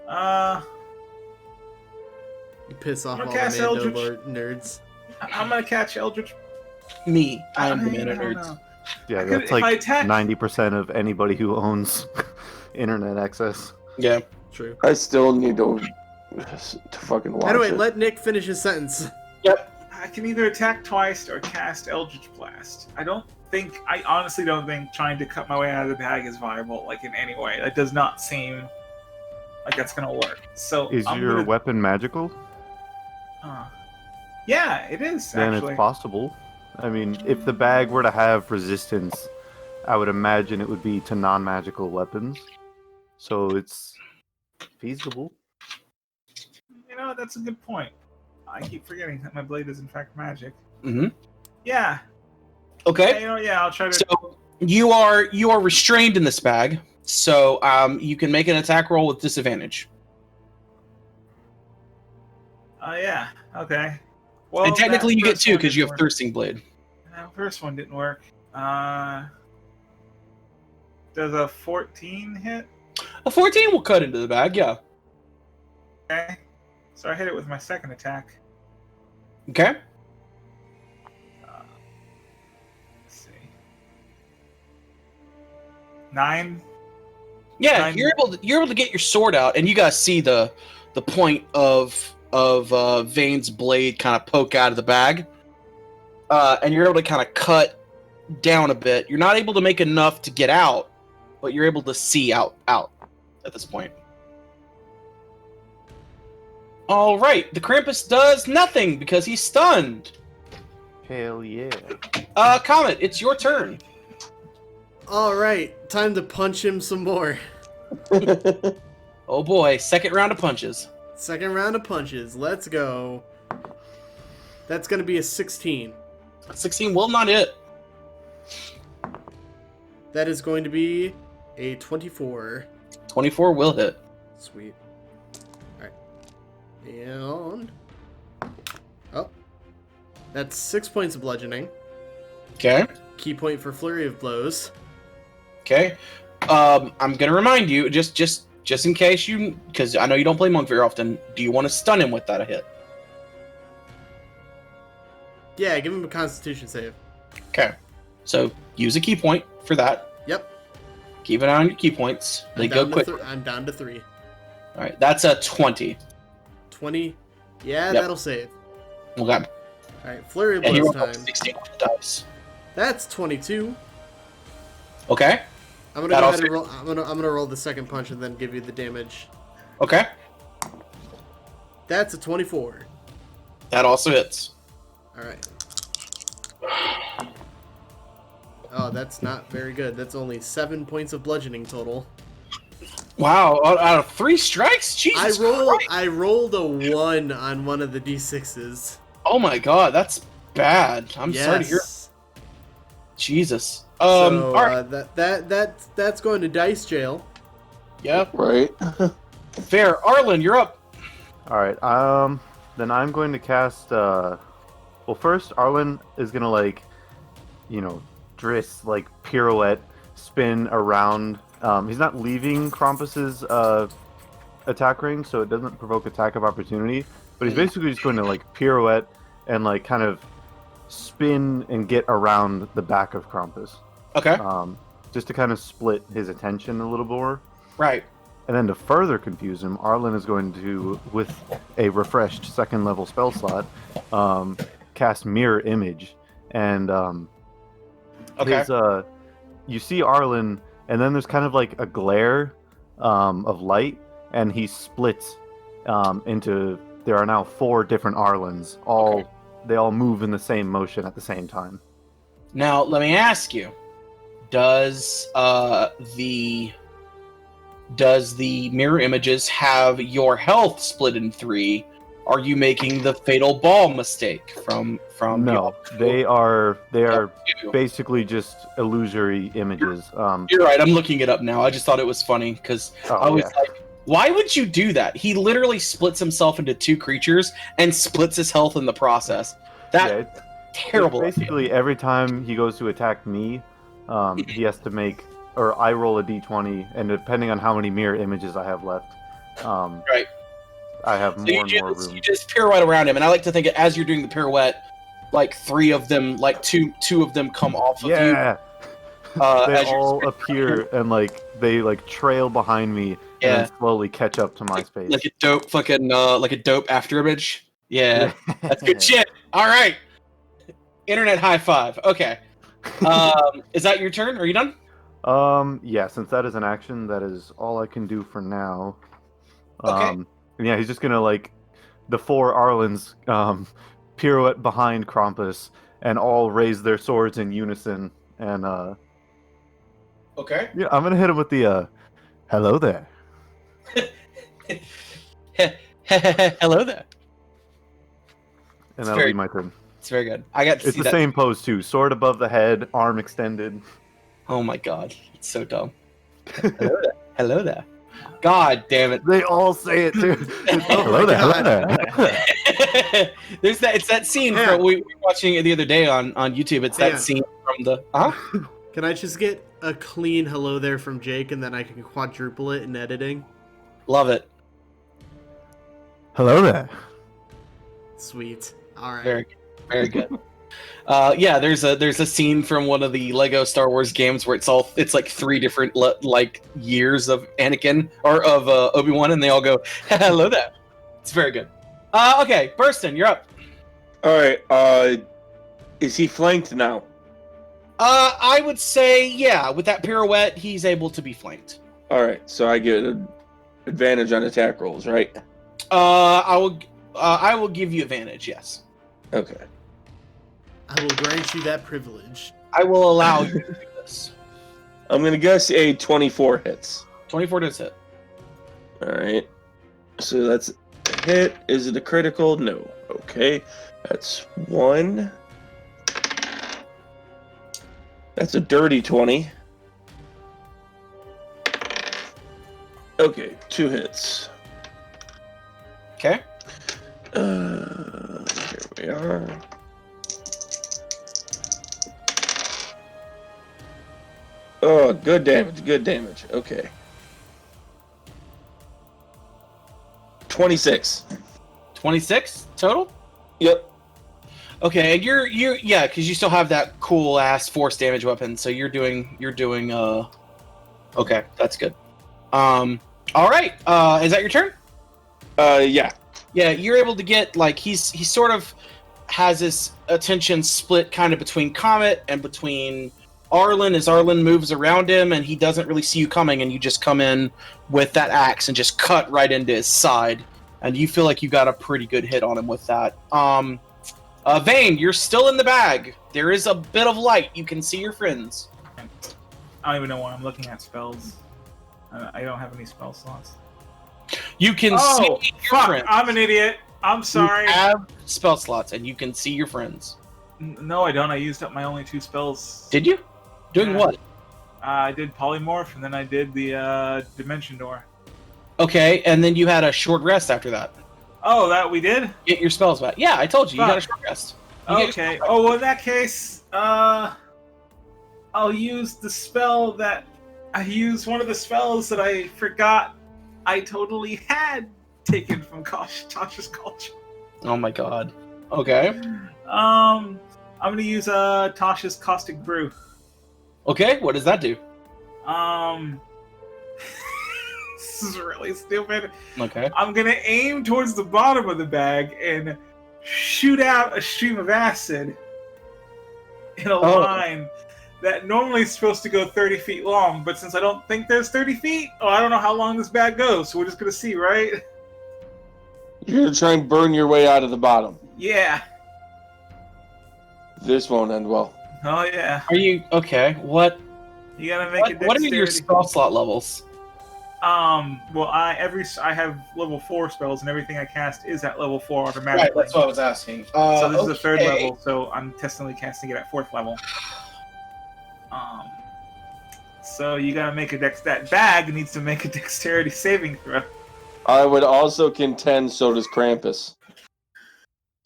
Speaker 1: You piss off
Speaker 2: I'm
Speaker 1: all
Speaker 2: gonna
Speaker 1: the
Speaker 2: cast
Speaker 1: Mando
Speaker 2: Eldritch.
Speaker 1: lord nerds.
Speaker 2: I'm gonna catch Eldritch.
Speaker 3: Me. I am the man
Speaker 2: I
Speaker 3: of
Speaker 2: don't
Speaker 3: nerds.
Speaker 2: know.
Speaker 5: Yeah,
Speaker 2: I could-
Speaker 5: that's
Speaker 2: if I
Speaker 5: like
Speaker 2: attack-
Speaker 5: 90% of anybody who owns internet access.
Speaker 3: Yeah.
Speaker 1: True.
Speaker 4: I still need to fucking watch
Speaker 1: Anyway,
Speaker 4: it.
Speaker 1: let Nick finish his sentence.
Speaker 2: I can either attack twice or cast Eldritch Blast. I honestly don't think trying to cut my way out of the bag is viable, like in any way. That does not seem like that's gonna work. So
Speaker 5: Is
Speaker 2: I'm
Speaker 5: your
Speaker 2: gonna,
Speaker 5: weapon magical?
Speaker 2: yeah, it is
Speaker 5: Then
Speaker 2: actually.
Speaker 5: it's possible. I mean, if the bag were to have resistance, I would imagine it would be to non-magical weapons. So it's feasible.
Speaker 2: You know, that's a good point. I keep forgetting that my blade is in fact magic.
Speaker 3: Mm-hmm.
Speaker 2: Yeah.
Speaker 3: Okay.
Speaker 2: You know, yeah, I'll try to.
Speaker 3: So you are restrained in this bag. So you can make an attack roll with disadvantage.
Speaker 2: Yeah. Okay. Well,
Speaker 3: And technically
Speaker 2: that
Speaker 3: you get
Speaker 2: first
Speaker 3: two
Speaker 2: one
Speaker 3: because you
Speaker 2: didn't
Speaker 3: have
Speaker 2: work.
Speaker 3: thirsting blade.
Speaker 2: That first one didn't work. Does a 14 hit?
Speaker 3: A 14 will cut into the bag. Yeah.
Speaker 2: Okay. So I hit it with my second attack.
Speaker 3: Okay.
Speaker 2: Let's see. 9.
Speaker 3: Yeah,
Speaker 2: Nine.
Speaker 3: you're able to get your sword out, and you guys see the point of Vane's blade kind of poke out of the bag, and you're able to kind of cut down a bit. You're not able to make enough to get out, but you're able to see out at this point. All right, the Krampus does nothing because he's stunned.
Speaker 5: Hell yeah.
Speaker 3: Comet, it's your turn.
Speaker 1: Alright, time to punch him some more.
Speaker 3: Oh boy, second round of punches.
Speaker 1: Second round of punches. Let's go. That's gonna be a 16.
Speaker 3: 16 will not hit.
Speaker 1: That is going to be a 24.
Speaker 3: 24 will hit.
Speaker 1: Sweet. Alright. And... oh. That's 6 points of bludgeoning.
Speaker 3: Okay.
Speaker 1: Key point for Flurry of Blows.
Speaker 3: Okay. I'm gonna remind you, just in case because I know you don't play Monk very often. Do you want to stun him with that a hit?
Speaker 1: Yeah, give him a Constitution save.
Speaker 3: Okay. So use a key point for that.
Speaker 1: Yep.
Speaker 3: Keep an eye on your key points. They
Speaker 1: I'm
Speaker 3: go
Speaker 1: down
Speaker 3: quick.
Speaker 1: to I'm down to 3.
Speaker 3: All right. That's a 20.
Speaker 1: 20. Yeah,
Speaker 3: Yep.
Speaker 1: that'll save.
Speaker 3: Okay.
Speaker 1: Alright, Flurry of
Speaker 3: And you
Speaker 1: Blows
Speaker 3: roll
Speaker 1: time.
Speaker 3: 16 dice.
Speaker 1: That's 22.
Speaker 3: Okay.
Speaker 1: I'm gonna
Speaker 3: That
Speaker 1: go
Speaker 3: also-
Speaker 1: ahead and roll. I'm gonna roll the second punch and then give you the damage.
Speaker 3: Okay.
Speaker 1: That's a 24.
Speaker 3: That also hits.
Speaker 1: All right. Oh, that's not very good. That's only 7 points of bludgeoning total.
Speaker 3: Wow. Out of 3 strikes, Jesus Christ.
Speaker 1: I rolled a 1 on one of the d6s.
Speaker 3: Oh my God, that's bad. I'm sorry to hear. Jesus.
Speaker 1: So
Speaker 3: All right.
Speaker 1: that's going to dice jail.
Speaker 3: Yeah.
Speaker 4: Right.
Speaker 3: Fair. Arlen, you're up.
Speaker 5: Alright, then I'm going to cast, well, first, Arlen is gonna, like, Driss, like, pirouette, spin around. He's not leaving Krampus's, attack ring, so it doesn't provoke attack of opportunity, but he's basically just going to, like, pirouette and, like, kind of spin and get around the back of Krampus.
Speaker 3: Okay.
Speaker 5: Just to kind of split his attention a little more.
Speaker 3: Right.
Speaker 5: And then to further confuse him, Arlen is going to, with a refreshed second level spell slot, cast Mirror Image. And
Speaker 3: Okay.
Speaker 5: you see Arlen, and then there's kind of like a glare of light, and he splits into. There are now 4 different Arlens. They all move in the same motion at the same time.
Speaker 3: Now, let me ask you: Does the mirror images have your health split in 3, Are you making the fatal ball mistake from
Speaker 5: No,
Speaker 3: the
Speaker 5: they are
Speaker 3: you?
Speaker 5: basically just illusory images.
Speaker 3: You're right. I'm looking it up now. I just thought it was funny because I was like, why would you do that? He literally splits himself into 2 creatures and splits his health in the process. That terrible.
Speaker 5: It's basically, every time he goes to attack me, he has to make, or I roll a d20, and depending on how many mirror images I have left,
Speaker 3: Right.
Speaker 5: I have
Speaker 3: So
Speaker 5: more and more room.
Speaker 3: you just pirouette around him, and I like to think as you're doing the pirouette, like 3 of them, like two of them come off of you.
Speaker 5: Yeah. They
Speaker 3: as you're
Speaker 5: all appear and they trail behind me and then slowly catch up to my space.
Speaker 3: like a dope fucking like a dope after image. Yeah, that's good shit. All right, internet high five. Okay, is that your turn? Are you done?
Speaker 5: Yeah, since that is an action, that is all I can do for now.
Speaker 3: Okay.
Speaker 5: And yeah, he's just gonna the 4 Arlens pirouette behind Krampus and all raise their swords in unison and
Speaker 3: Okay.
Speaker 5: yeah, I'm gonna hit him with the hello there.
Speaker 3: Hello there.
Speaker 5: And that'll be my turn.
Speaker 3: It's very good. I got to
Speaker 5: It's
Speaker 3: see
Speaker 5: the
Speaker 3: that.
Speaker 5: same pose too. Sword above the head, arm extended.
Speaker 3: Oh my god, it's so dumb. Hello there. Hello there. God damn it.
Speaker 5: They all say it too. Hello there. Hello there.
Speaker 3: There's that. It's that scene from we were watching it the other day on YouTube. It's that scene from the.
Speaker 1: Can I just get a clean hello there from Jake, and then I can quadruple it in editing?
Speaker 3: Love it.
Speaker 5: Hello there.
Speaker 1: Sweet. All right.
Speaker 3: Very, very good. Yeah, there's a scene from one of the Lego Star Wars games where it's like 3 different like years of Anakin or of Obi-Wan, and they all go hello there. It's very good. Okay, Birshtyn, you're up.
Speaker 4: All right. Is he flanked now?
Speaker 3: I would say yeah. With that pirouette, he's able to be flanked.
Speaker 4: All right. So I get an advantage on attack rolls, right?
Speaker 3: I will give you advantage. Yes.
Speaker 4: Okay.
Speaker 1: I will grant you that privilege.
Speaker 3: I will allow you to do this.
Speaker 4: I'm gonna guess a 24 hits.
Speaker 3: 24 does hit.
Speaker 4: All right. So that's a hit. Is it a critical? No. Okay. That's 1. That's a dirty 20. Okay, 2 hits.
Speaker 3: Okay.
Speaker 4: Here we are. Oh, good damage, good damage. Okay. 26.
Speaker 3: 26 total?
Speaker 4: Yep.
Speaker 3: Okay, and you're yeah, because you still have that cool ass force damage weapon, so you're doing okay, that's good. All right, is that your turn?
Speaker 4: Yeah.
Speaker 3: Yeah, you're able to get he sort of has his attention split kind of between Komet and between Arlen as Arlen moves around him, and he doesn't really see you coming, and you just come in with that axe and just cut right into his side, and you feel like you got a pretty good hit on him with that. Vane, you're still in the bag. There is a bit of light. You can see your friends.
Speaker 2: I don't even know why I'm looking at spells. I don't have any spell slots.
Speaker 3: You can see your friends.
Speaker 2: I'm an idiot. I'm sorry.
Speaker 3: You have spell slots, and you can see your friends.
Speaker 2: No, I don't. I used up my only 2 spells.
Speaker 3: Did you? Doing what?
Speaker 2: I did polymorph, and then I did the dimension door.
Speaker 3: Okay, and then you had a short rest after that.
Speaker 2: Oh, that we did?
Speaker 3: Get your spells back. Yeah, I told you. You got a short rest.
Speaker 2: Okay. Oh, well, in that case, I'll use the spell that... I used one of the spells that I forgot I totally had taken from Tasha's culture.
Speaker 3: Oh my god. Okay.
Speaker 2: I'm gonna use Tasha's Caustic Brew.
Speaker 3: Okay, what does that do?
Speaker 2: This is really stupid.
Speaker 3: Okay.
Speaker 2: I'm gonna aim towards the bottom of the bag and shoot out a stream of acid in a line that normally is supposed to go 30 feet long, but since I don't think there's 30 feet, I don't know how long this bag goes, so we're just gonna see, right?
Speaker 4: You're gonna try and burn your way out of the bottom.
Speaker 2: Yeah.
Speaker 4: This won't end well.
Speaker 2: Oh yeah.
Speaker 3: Are you okay? What?
Speaker 2: You gotta make it.
Speaker 3: What are your spell slot levels?
Speaker 2: Well, I have level 4 spells, and everything I cast is at level 4 automatically.
Speaker 3: Right, that's what I was asking.
Speaker 2: So this is the third
Speaker 3: okay.
Speaker 2: level, so I'm testily casting it at 4th level. So you gotta make that bag needs to make a dexterity saving throw.
Speaker 4: I would also contend so does Krampus.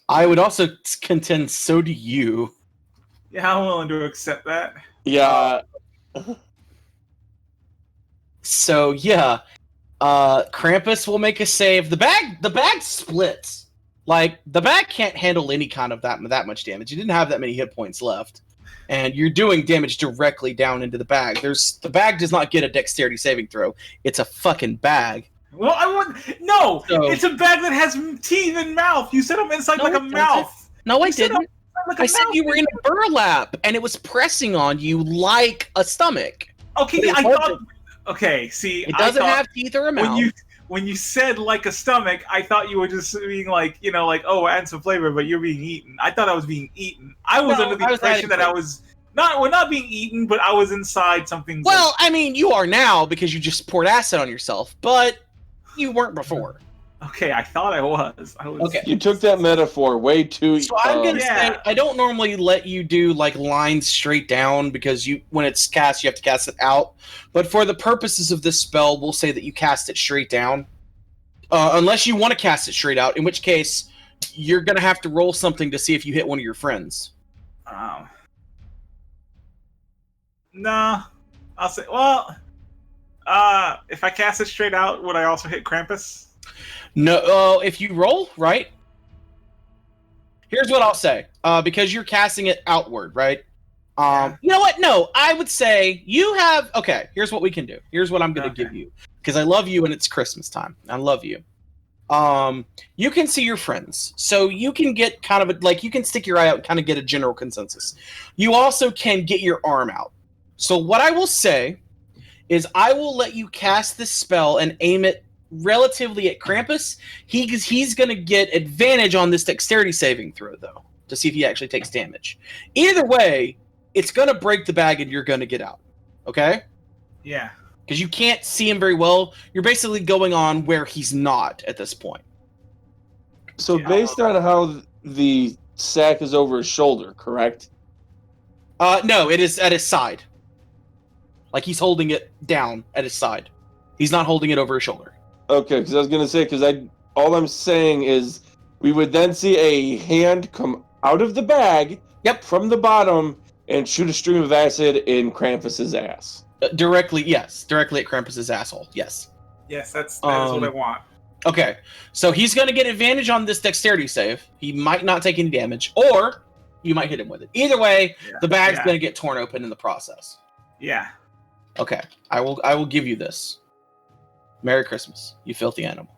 Speaker 3: I would also contend so do you.
Speaker 2: Yeah, I'm willing to accept that.
Speaker 4: Yeah.
Speaker 3: So yeah, Krampus will make a save. The bag splits. Like the bag can't handle any kind of that much damage. You didn't have that many hit points left, and you're doing damage directly down into the bag. The bag does not get a dexterity saving throw. It's a fucking bag.
Speaker 2: Well, it's a bag that has teeth and mouth. You said I'm inside
Speaker 3: No,
Speaker 2: like a
Speaker 3: it
Speaker 2: mouth.
Speaker 3: No, I
Speaker 2: You said
Speaker 3: didn't.
Speaker 2: Like
Speaker 3: I said you were in a burlap, and it was pressing on you like a stomach.
Speaker 2: Okay,
Speaker 3: But
Speaker 2: I
Speaker 3: it
Speaker 2: thought.
Speaker 3: wasn't.
Speaker 2: Okay, see,
Speaker 3: It doesn't have teeth or a mouth.
Speaker 2: when you said like a stomach, I thought you were just being like, oh, add some flavor, but you're being eaten. I thought I was being eaten. I was under the impression that I was not being eaten, but I was inside something.
Speaker 3: Well, I mean, you are now because you just poured acid on yourself, but you weren't before.
Speaker 2: Okay, I thought I was.
Speaker 3: Okay.
Speaker 4: You took that metaphor way too.
Speaker 3: So I'm gonna
Speaker 2: Yeah.
Speaker 3: say I don't normally let you do like lines straight down because when it's cast you have to cast it out. But for the purposes of this spell, we'll say that you cast it straight down, unless you want to cast it straight out. In which case, you're gonna have to roll something to see if you hit one of your friends.
Speaker 2: No, I'll say. Well, if I cast it straight out, would I also hit Krampus?
Speaker 3: No, if you roll right. Here's what I'll say, because you're casting it outward, right?
Speaker 2: Yeah.
Speaker 3: You know what? No, I would say you have. Okay, here's what we can do. Here's what I'm going to give you because I love you and it's Christmas time. I love you. You can see your friends, so you can get kind of you can stick your eye out and kind of get a general consensus. You also can get your arm out. So what I will say is I will let you cast this spell and aim it relatively at Krampus. He's going to get advantage on this dexterity saving throw, though, to see if he actually takes damage. Either way, it's going to break the bag and you're going to get out. Okay?
Speaker 2: Yeah.
Speaker 3: Because you can't see him very well. You're basically going on where he's not at this point.
Speaker 4: So based on how the sack is over his shoulder, correct?
Speaker 3: No, it is at his side. Like he's holding it down at his side. He's not holding it over his shoulder.
Speaker 4: Okay, because I was gonna say, all I'm saying is we would then see a hand come out of the bag, from the bottom, and shoot a stream of acid in Krampus's ass.
Speaker 3: Directly at Krampus's asshole. Yes.
Speaker 2: Yes, that is what I want.
Speaker 3: Okay, so he's going to get advantage on this dexterity save. He might not take any damage, or you might hit him with it. Either way, the bag's going to get torn open in the process.
Speaker 2: Yeah.
Speaker 3: Okay, I will give you this. Merry Christmas, you filthy animal.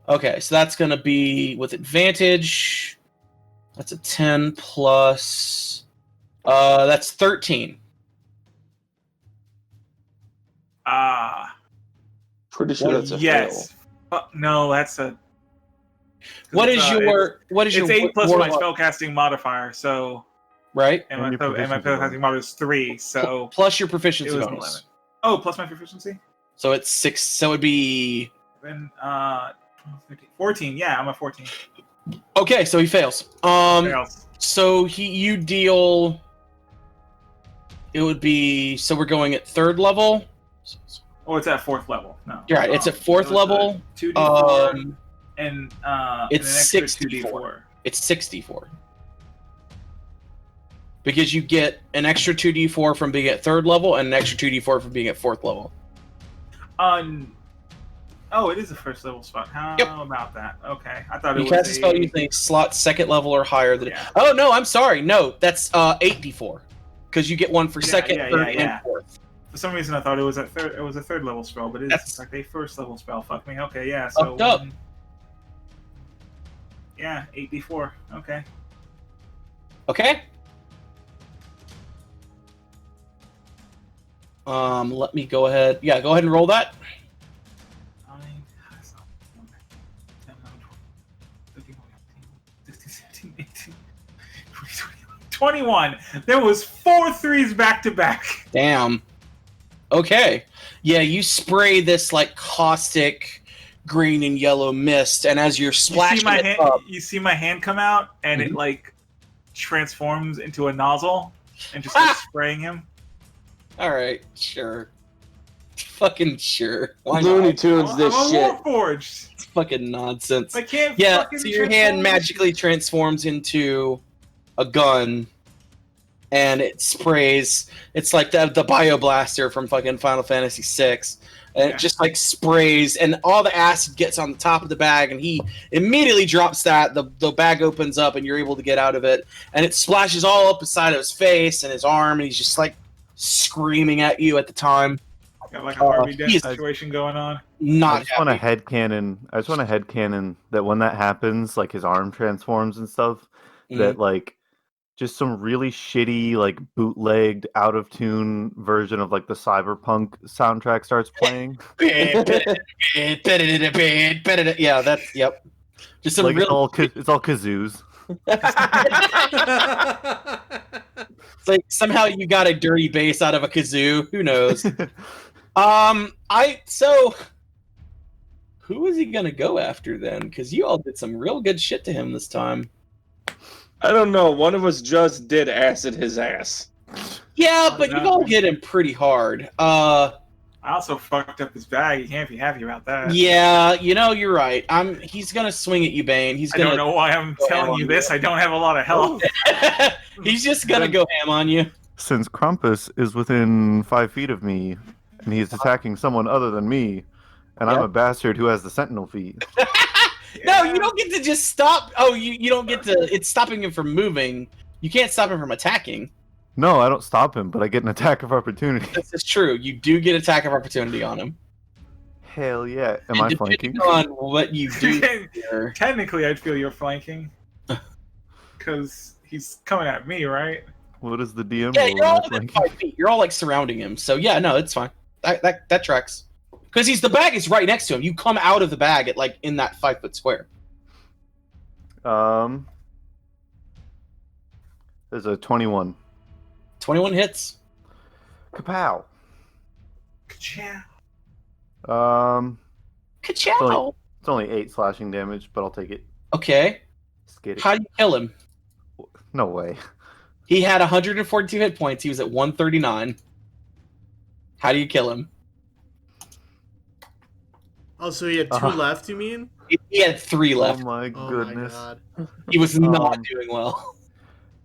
Speaker 3: Okay, so that's going to be with advantage. That's a 10 plus. That's 13.
Speaker 4: Pretty sure that's a fail.
Speaker 2: No, that's a.
Speaker 3: What is your?
Speaker 2: It's 8 plus my spellcasting modifier, so.
Speaker 3: Right.
Speaker 2: And my spellcasting modifier is 3, so.
Speaker 3: Plus your proficiency bonus.
Speaker 2: 11. Oh, plus my proficiency.
Speaker 3: So it's 6. So it'd be.
Speaker 2: Then 14. Yeah, I'm a 14.
Speaker 3: Okay, so he fails.
Speaker 2: Fails.
Speaker 3: So you deal. It would be so we're going at 3rd level.
Speaker 2: Oh, it's at 4th level. No.
Speaker 3: You're right. It's at 4th level.
Speaker 2: 2d4 and
Speaker 3: it's
Speaker 2: an extra
Speaker 3: 64.
Speaker 2: 2d4.
Speaker 3: It's 64. Because you get an extra 2d4 from being at 3rd level and an extra 2d4 from being at 4th level.
Speaker 2: Oh, it is a 1st level spot. How about that? Okay, I thought it was.
Speaker 3: You cast a spell using slot 2nd level or higher than. Yeah. Oh no, I'm sorry. No, that's 8d4. Because you get one for 2nd, 3rd, and 4th.
Speaker 2: For some reason, I thought it was a 3rd level spell, but it's like a 1st level spell. Fuck me. Okay, yeah. So. Yeah, 8d4. Okay.
Speaker 3: Okay. Let me go ahead. Yeah, go ahead and roll that.
Speaker 2: 21. There was 4 3s back to back.
Speaker 3: Damn. Okay. Yeah, you spray this like caustic green and yellow mist, and as you're splashing it up,
Speaker 2: You see my hand come out, and it
Speaker 3: Mhm.
Speaker 2: like transforms into a nozzle, and just starts spraying him.
Speaker 3: all right, sure. Fucking sure. Why
Speaker 4: Looney
Speaker 3: not?
Speaker 4: Tunes this
Speaker 2: I'm a
Speaker 4: shit.
Speaker 2: Warforged.
Speaker 3: It's fucking nonsense.
Speaker 2: I can't.
Speaker 3: Yeah,
Speaker 2: fucking
Speaker 3: so your hand
Speaker 2: transform.
Speaker 3: magically transforms into a gun, and it sprays. It's like the Bioblaster from fucking Final Fantasy VI. And
Speaker 2: Yeah.
Speaker 3: it just like sprays, and all the acid gets on the top of the bag, and he immediately drops that. The bag opens up, and you're able to get out of it, and it splashes all up the side of his face and his arm, and he's just like screaming at you at the time.
Speaker 2: Got like a Harvey Dent
Speaker 3: he's-
Speaker 2: situation going on.
Speaker 5: I
Speaker 3: Not
Speaker 5: just want a
Speaker 3: happy.
Speaker 5: headcanon. I just want a headcanon that when that happens, like his arm transforms and stuff, that like just some really shitty, like bootlegged, out of tune version of like the Cyberpunk soundtrack starts playing.
Speaker 3: Yeah, that's yep. Just some
Speaker 5: Like
Speaker 3: real.
Speaker 5: it's all kazoos.
Speaker 3: It's like somehow you got a dirty bass out of a kazoo. Who knows? So who is he gonna go after then? Because you all did some real good shit to him this time.
Speaker 4: I don't know. One of us just did acid his ass.
Speaker 3: Yeah, but you all hit him pretty hard.
Speaker 2: I also fucked up his bag. You can't be happy about that.
Speaker 3: Yeah, you're right. He's gonna swing at you, Bane. He's
Speaker 2: I
Speaker 3: gonna.
Speaker 2: don't know why I'm
Speaker 3: go
Speaker 2: telling
Speaker 3: on
Speaker 2: you this. I don't have a lot of health.
Speaker 3: He's just gonna go ham on you.
Speaker 5: Since Krampus is within 5 feet of me, and he's attacking someone other than me, and I'm
Speaker 3: Yep.
Speaker 5: a bastard who has the sentinel feet.
Speaker 3: No, you don't get to just stop. Oh, you don't get to. It's stopping him from moving. You can't stop him from attacking.
Speaker 5: No, I don't stop him, but I get an attack of opportunity.
Speaker 3: This is true. You do get attack of opportunity on him.
Speaker 5: Hell yeah. Am
Speaker 3: And
Speaker 5: I
Speaker 3: depending
Speaker 5: flanking?
Speaker 3: on what you do here.
Speaker 2: Technically, I'd feel you're flanking. Because he's coming at me, right?
Speaker 5: What is the DM
Speaker 3: Yeah,
Speaker 5: rule?
Speaker 3: you're
Speaker 5: Am I
Speaker 3: all within
Speaker 5: flanking?
Speaker 3: 5 feet. You're all like surrounding him. So yeah, no, it's fine. That tracks. Because the bag is right next to him. You come out of the bag at like in that 5 foot square.
Speaker 5: There's a 21.
Speaker 3: 21 hits.
Speaker 5: Kapow.
Speaker 2: Ka-chow.
Speaker 3: Ka-chow.
Speaker 5: It's only 8 slashing damage, but I'll take it.
Speaker 3: Okay.
Speaker 5: Skitty.
Speaker 3: How do you kill him?
Speaker 5: No way.
Speaker 3: He had 142 hit points. He was at 139. How do you kill him?
Speaker 1: Oh, so he had 2 left, you mean?
Speaker 3: He had 3 left.
Speaker 5: Oh my
Speaker 1: Oh
Speaker 5: goodness.
Speaker 1: my god.
Speaker 3: He was not
Speaker 5: Um,
Speaker 3: doing well.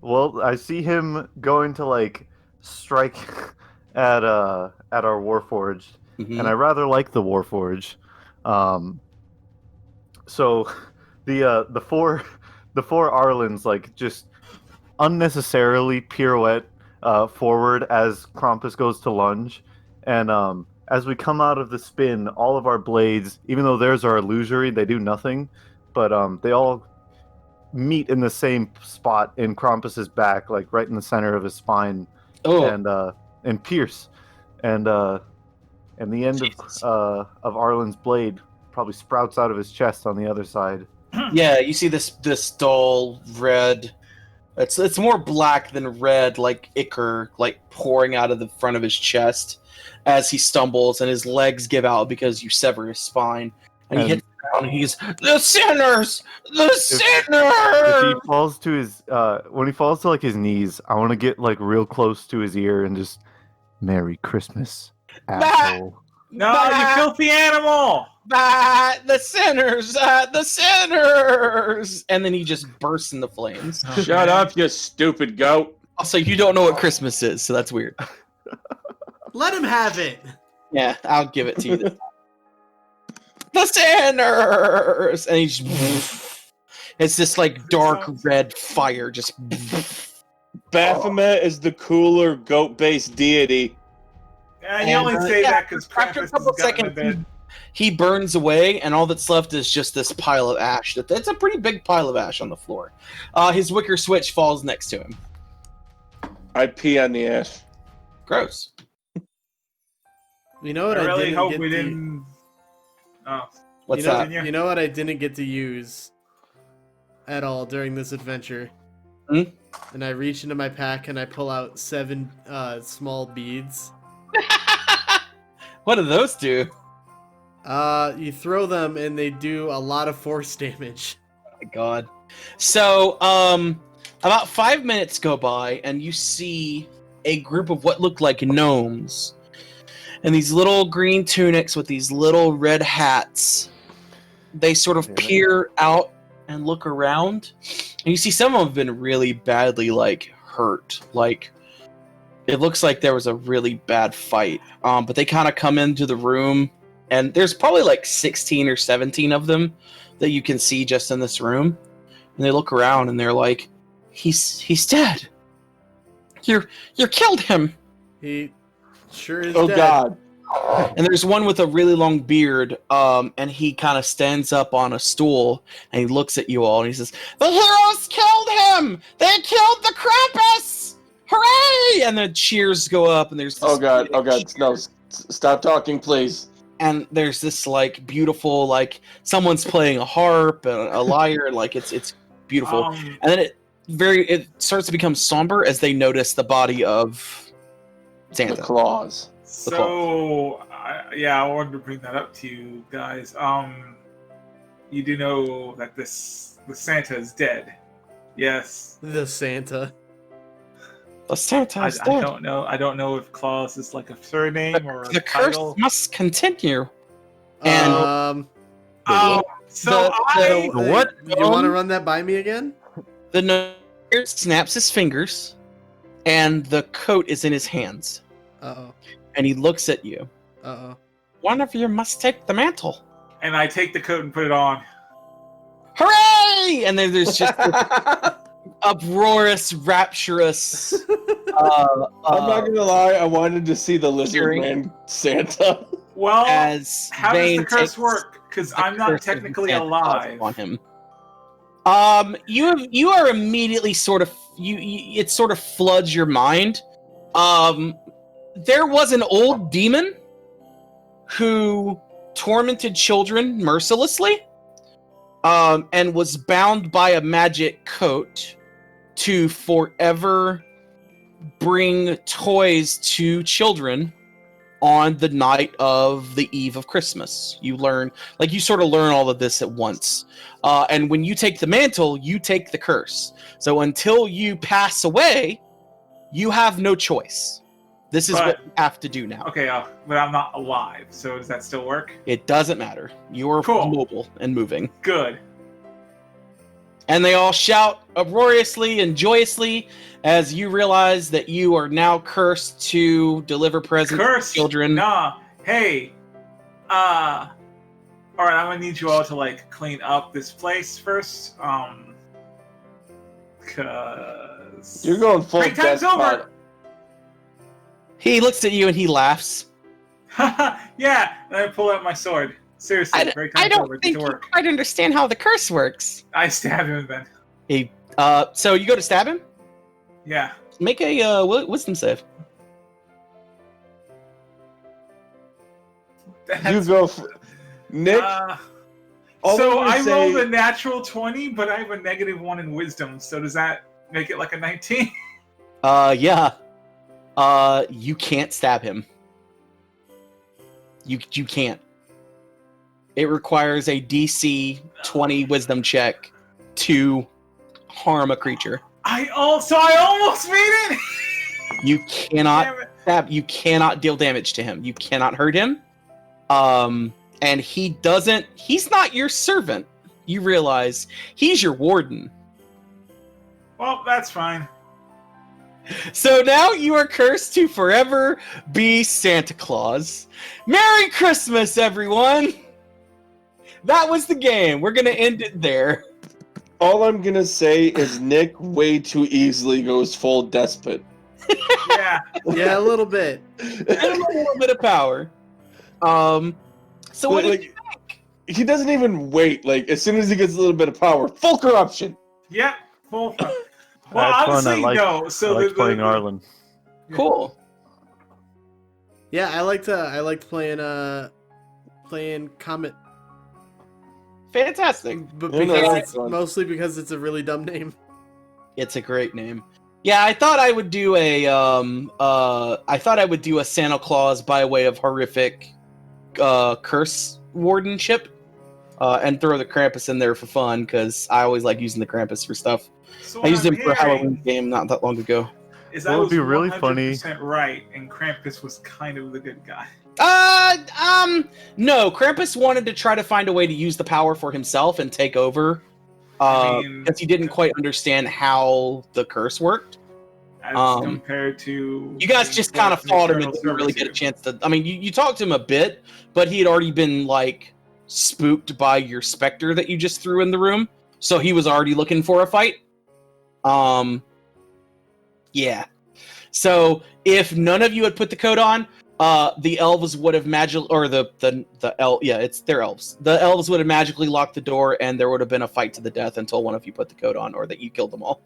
Speaker 5: Well, I see him going to like strike at our Warforged,
Speaker 3: Mhm.
Speaker 5: and I rather like the Warforged. So the four Arlens like just unnecessarily pirouette forward as Krampus goes to lunge, and as we come out of the spin, all of our blades, even though theirs are illusory, they do nothing, but they all meet in the same spot in Krampus's back, like right in the center of his spine,
Speaker 3: Oh,
Speaker 5: and pierce, and the end
Speaker 3: Jesus.
Speaker 5: of Arlen's blade probably sprouts out of his chest on the other side.
Speaker 3: yeah. You see this dull red. It's more black than red, like ichor, like pouring out of the front of his chest as he stumbles, and his legs give out because you sever his spine, and he
Speaker 5: And-
Speaker 3: hits the ground. And he's the sinners, the
Speaker 5: If
Speaker 3: sinners.
Speaker 5: he falls to his when he falls to like his knees, I want to get like real close to his ear and just Merry Christmas, asshole.
Speaker 2: No,
Speaker 3: Bah!
Speaker 2: you filthy animal!
Speaker 3: The sinners, the sinners, and then he just bursts into flames.
Speaker 4: Shut up, you stupid goat.
Speaker 3: Also, you don't know what Christmas is, so that's weird.
Speaker 1: Let him have it.
Speaker 3: Yeah, I'll give it to you. This time. The sinners, and he just. It's this like dark red fire, just.
Speaker 4: Baphomet is the cooler goat-based deity.
Speaker 2: You only say
Speaker 3: yeah,
Speaker 2: that because
Speaker 3: After a
Speaker 2: Krampus
Speaker 3: couple
Speaker 2: has gotten to
Speaker 3: seconds,
Speaker 2: bed.
Speaker 3: he burns away, and all that's left is just this pile of ash. It's a pretty big pile of ash on the floor. His wicker switch falls next to him.
Speaker 4: I pee on the ash.
Speaker 3: Gross.
Speaker 1: You know what
Speaker 2: I really
Speaker 1: didn't
Speaker 2: hope
Speaker 1: get
Speaker 2: we
Speaker 1: to-
Speaker 2: didn't. Oh,
Speaker 3: What's
Speaker 1: you know,
Speaker 3: that?
Speaker 1: You know what I didn't get to use at all during this adventure?
Speaker 3: Hmm?
Speaker 1: And I reach into my pack and I pull out 7 small beads.
Speaker 3: What do those do?
Speaker 1: You throw them and they do a lot of force damage.
Speaker 3: Oh my god. So, about 5 minutes go by, and you see a group of what look like gnomes. And these little green tunics with these little red hats. They sort of peer out and look around. And you see some of them have been really badly, like, hurt. Like, it looks like there was a really bad fight. But they kind of come into the room, and there's probably like 16 or 17 of them that you can see just in this room. And they look around and they're like, he's dead. You killed him.
Speaker 1: He sure is
Speaker 4: Oh
Speaker 1: dead.
Speaker 4: God.
Speaker 3: And there's one with a really long beard, and he kind of stands up on a stool and he looks at you all and he says, "The heroes killed him! They killed the Krampus! Hooray!" And the cheers go up, and there's this
Speaker 4: Oh God.
Speaker 3: big
Speaker 4: Oh God. No.
Speaker 3: cheer.
Speaker 4: Stop talking, please.
Speaker 3: And there's this like beautiful, like someone's playing a harp and a lyre, and like it's beautiful. And then it starts to become somber as they notice the body of Santa.
Speaker 4: The claws.
Speaker 2: So, I wanted to bring that up to you guys. You do know that the Santa is dead. Yes.
Speaker 1: The Santa.
Speaker 3: The Santa is
Speaker 2: I
Speaker 3: dead.
Speaker 2: don't know. I don't know if Claus is like a surname or a
Speaker 3: The curse
Speaker 2: title.
Speaker 3: must continue. And
Speaker 2: So
Speaker 5: What?
Speaker 1: You want to run that by me again?
Speaker 3: the nerd snaps his fingers, and the coat is in his hands.
Speaker 1: Uh-oh.
Speaker 3: And he looks at you.
Speaker 1: Uh-oh.
Speaker 3: One of you must take the mantle.
Speaker 2: and I take the coat and put it on.
Speaker 3: Hooray! And then there's just this uproarious, rapturous.
Speaker 4: I'm not gonna lie, I wanted to see the lizard
Speaker 3: Cheering.
Speaker 4: man Santa.
Speaker 2: Well,
Speaker 3: as
Speaker 2: how does
Speaker 3: Vane
Speaker 2: the curse
Speaker 3: takes
Speaker 2: work? Because
Speaker 3: the
Speaker 2: I'm not
Speaker 3: curse of
Speaker 2: technically
Speaker 3: Santa Claus
Speaker 2: alive.
Speaker 3: on him. You are immediately sort of it sort of floods your mind. There was an old demon who tormented children mercilessly, and was bound by a magic coat to forever bring toys to children on the night of the eve of Christmas. You sort of learn all of this at once. And when you take the mantle, you take the curse. So until you pass away, you have no choice. This is what you have to do now.
Speaker 2: Okay, but I'm not alive, so does that still work?
Speaker 3: It doesn't matter. You're
Speaker 2: Cool.
Speaker 3: mobile and moving.
Speaker 2: Good.
Speaker 3: And they all shout uproariously and joyously as you realize that you are now cursed to deliver presents
Speaker 2: Curse!
Speaker 3: to children.
Speaker 2: Nah. Hey. Alright, I'm gonna need you all to, like, clean up this place first. Cause...
Speaker 4: You're going full
Speaker 2: Break time's
Speaker 4: death
Speaker 2: over!
Speaker 4: pot.
Speaker 3: He looks at you and he laughs.
Speaker 2: Yeah, and I pull out my sword. Seriously, break time's over. Get to work.
Speaker 3: quite understand how the curse works.
Speaker 2: I stab him then.
Speaker 3: So you go to stab him?
Speaker 2: Yeah.
Speaker 3: Make a wisdom save.
Speaker 4: You go for Nick. all
Speaker 2: So
Speaker 4: I'm
Speaker 2: I
Speaker 4: gonna say-
Speaker 2: rolled a natural 20, but I have a -1 in wisdom. So does that make it like a 19?
Speaker 3: Yeah. You can't stab him. You can't. It requires a DC 20 wisdom check to harm a creature.
Speaker 2: I almost made it.
Speaker 3: You cannot
Speaker 2: Damn it.
Speaker 3: stab. You cannot deal damage to him. You cannot hurt him. And he's not your servant. You realize he's your warden.
Speaker 2: Well, that's fine.
Speaker 3: So now you are cursed to forever be Santa Claus. Merry Christmas, everyone! That was the game. We're gonna end it there.
Speaker 4: All I'm gonna say is Nick way too easily goes full despot.
Speaker 2: Yeah.
Speaker 1: Yeah, a little bit.
Speaker 3: Give him a little bit of power. So what did you think?
Speaker 4: He doesn't even wait. Like as soon as he gets a little bit of power, full corruption.
Speaker 2: Yep. Full fun. Well,
Speaker 5: That's fun.
Speaker 2: honestly,
Speaker 5: I like,
Speaker 2: no.
Speaker 5: I
Speaker 2: So
Speaker 5: like playing Arlen.
Speaker 3: Cool.
Speaker 1: Yeah, I liked playing Komet,
Speaker 3: Fantastic.
Speaker 1: but
Speaker 4: Yeah, no,
Speaker 1: because
Speaker 4: that's
Speaker 1: it's
Speaker 4: fun.
Speaker 1: mostly because it's a really dumb name.
Speaker 3: It's a great name. Yeah, I thought I would do a Santa Claus by way of horrific curse wardenship, and throw the Krampus in there for fun because I always like using the Krampus for stuff.
Speaker 2: So
Speaker 3: I
Speaker 2: what
Speaker 3: used
Speaker 2: I'm
Speaker 3: him for a
Speaker 2: hearing
Speaker 3: Halloween game not that long ago.
Speaker 2: is
Speaker 5: Well,
Speaker 2: I
Speaker 5: it'd
Speaker 2: was
Speaker 5: be really
Speaker 2: 100% right, and Krampus was kind of the good guy.
Speaker 3: No. Krampus wanted to try to find a way to use the power for himself and take over.
Speaker 2: I mean,
Speaker 3: Because he didn't quite understand how the curse worked.
Speaker 2: as compared to
Speaker 3: You guys just kind of
Speaker 2: the
Speaker 3: fought him and
Speaker 2: eternal
Speaker 3: didn't really get a
Speaker 2: servitude.
Speaker 3: chance to. I mean, you talked to him a bit, but he had already been like spooked by your specter that you just threw in the room, so he was already looking for a fight. Yeah. So if none of you had put the coat on, the elves would have it's their elves. The elves would have magically locked the door, and there would have been a fight to the death until one of you put the coat on, or that you killed them all.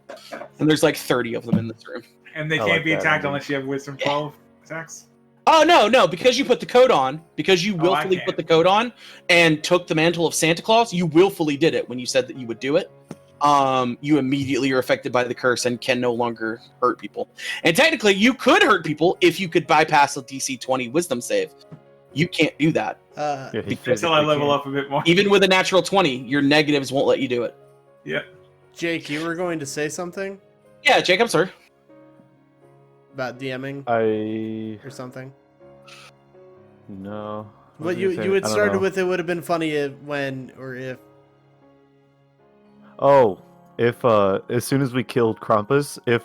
Speaker 3: And there's like 30 of them in this room.
Speaker 2: And they
Speaker 5: I
Speaker 2: can't
Speaker 5: like
Speaker 2: be
Speaker 5: that
Speaker 2: attacked
Speaker 5: idea.
Speaker 2: unless you have Wisdom 12 attacks.
Speaker 3: Oh no! Because you put the coat on, because you
Speaker 2: I
Speaker 3: willfully
Speaker 2: can't.
Speaker 3: put the coat on and took the mantle of Santa Claus. You willfully did it when you said that you would do it. You immediately are affected by the curse and can no longer hurt people. And technically, you could hurt people if you could bypass a DC 20 Wisdom save. You can't do that.
Speaker 5: Yeah, he
Speaker 3: Until
Speaker 2: Until I
Speaker 5: physically
Speaker 2: level
Speaker 5: can't.
Speaker 2: up a bit more.
Speaker 3: Even with a natural 20, your negatives won't let you do it.
Speaker 2: Yeah.
Speaker 1: Jake, you were going to say something
Speaker 3: Yeah, Jacob, sir.
Speaker 1: about DMing
Speaker 5: I
Speaker 1: or something.
Speaker 5: no.
Speaker 1: What
Speaker 5: was I
Speaker 1: you
Speaker 5: gonna say?
Speaker 1: you had
Speaker 5: I don't
Speaker 1: started
Speaker 5: know.
Speaker 1: with, it would have been funny if if
Speaker 5: Oh, if as soon as we killed Krampus, if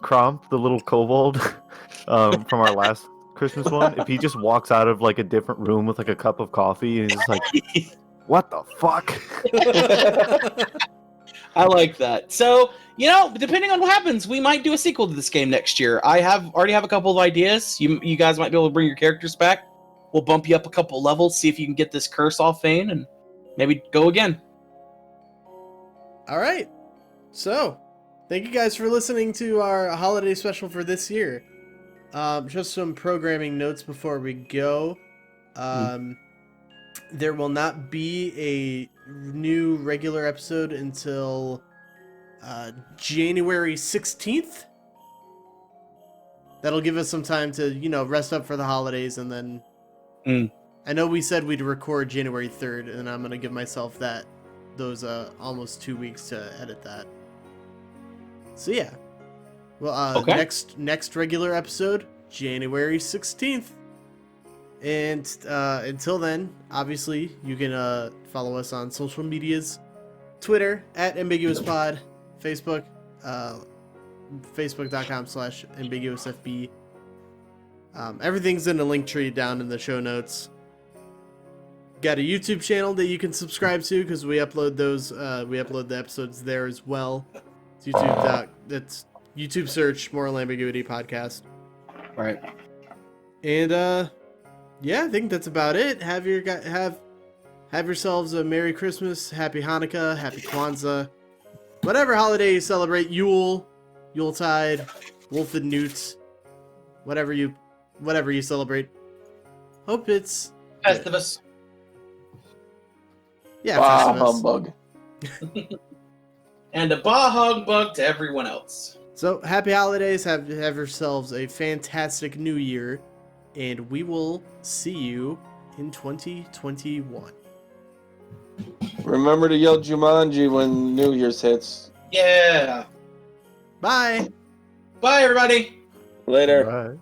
Speaker 5: Kramp, the little kobold from our last Christmas one, if he just walks out of like a different room with like a cup of coffee and he's just like, "What the fuck?"
Speaker 3: I like that. So, depending on what happens, we might do a sequel to this game next year. I already have a couple of ideas. You guys might be able to bring your characters back. We'll bump you up a couple levels, see if you can get this curse off Fane, and maybe go again.
Speaker 1: All right. So, thank you guys for listening to our holiday special for this year. Just some programming notes before we go. There will not be a new regular episode until January 16th. That'll give us some time to, rest up for the holidays, and then I know we said we'd record January 3rd, and I'm going to give myself those almost 2 weeks to edit that. So yeah. Well,
Speaker 3: Okay.
Speaker 1: next regular episode, January 16th. And until then, obviously, you can follow us on social medias. Twitter, @AmbiguousPod. Facebook, facebook.com/AmbiguousFB. Everything's in the link tree down in the show notes. Got a YouTube channel that you can subscribe to because we upload those. We upload the episodes there as well. It's that's YouTube search Moral Ambiguity Podcast.
Speaker 3: Right.
Speaker 1: And yeah, I think that's about it. Have yourselves a Merry Christmas, Happy Hanukkah, Happy Kwanzaa, whatever holiday you celebrate. Yuletide, Wolf and Newt, whatever you celebrate. Hope it's
Speaker 3: Festivus.
Speaker 1: yeah,
Speaker 4: Bah,
Speaker 1: Festivus.
Speaker 4: humbug.
Speaker 3: And a bah humbug to everyone else.
Speaker 1: So happy holidays. Have yourselves a fantastic new year, and we will see you in 2021.
Speaker 4: Remember to yell Jumanji when New Year's hits.
Speaker 3: Yeah.
Speaker 1: Bye.
Speaker 3: Bye, everybody.
Speaker 4: Later.
Speaker 5: Right.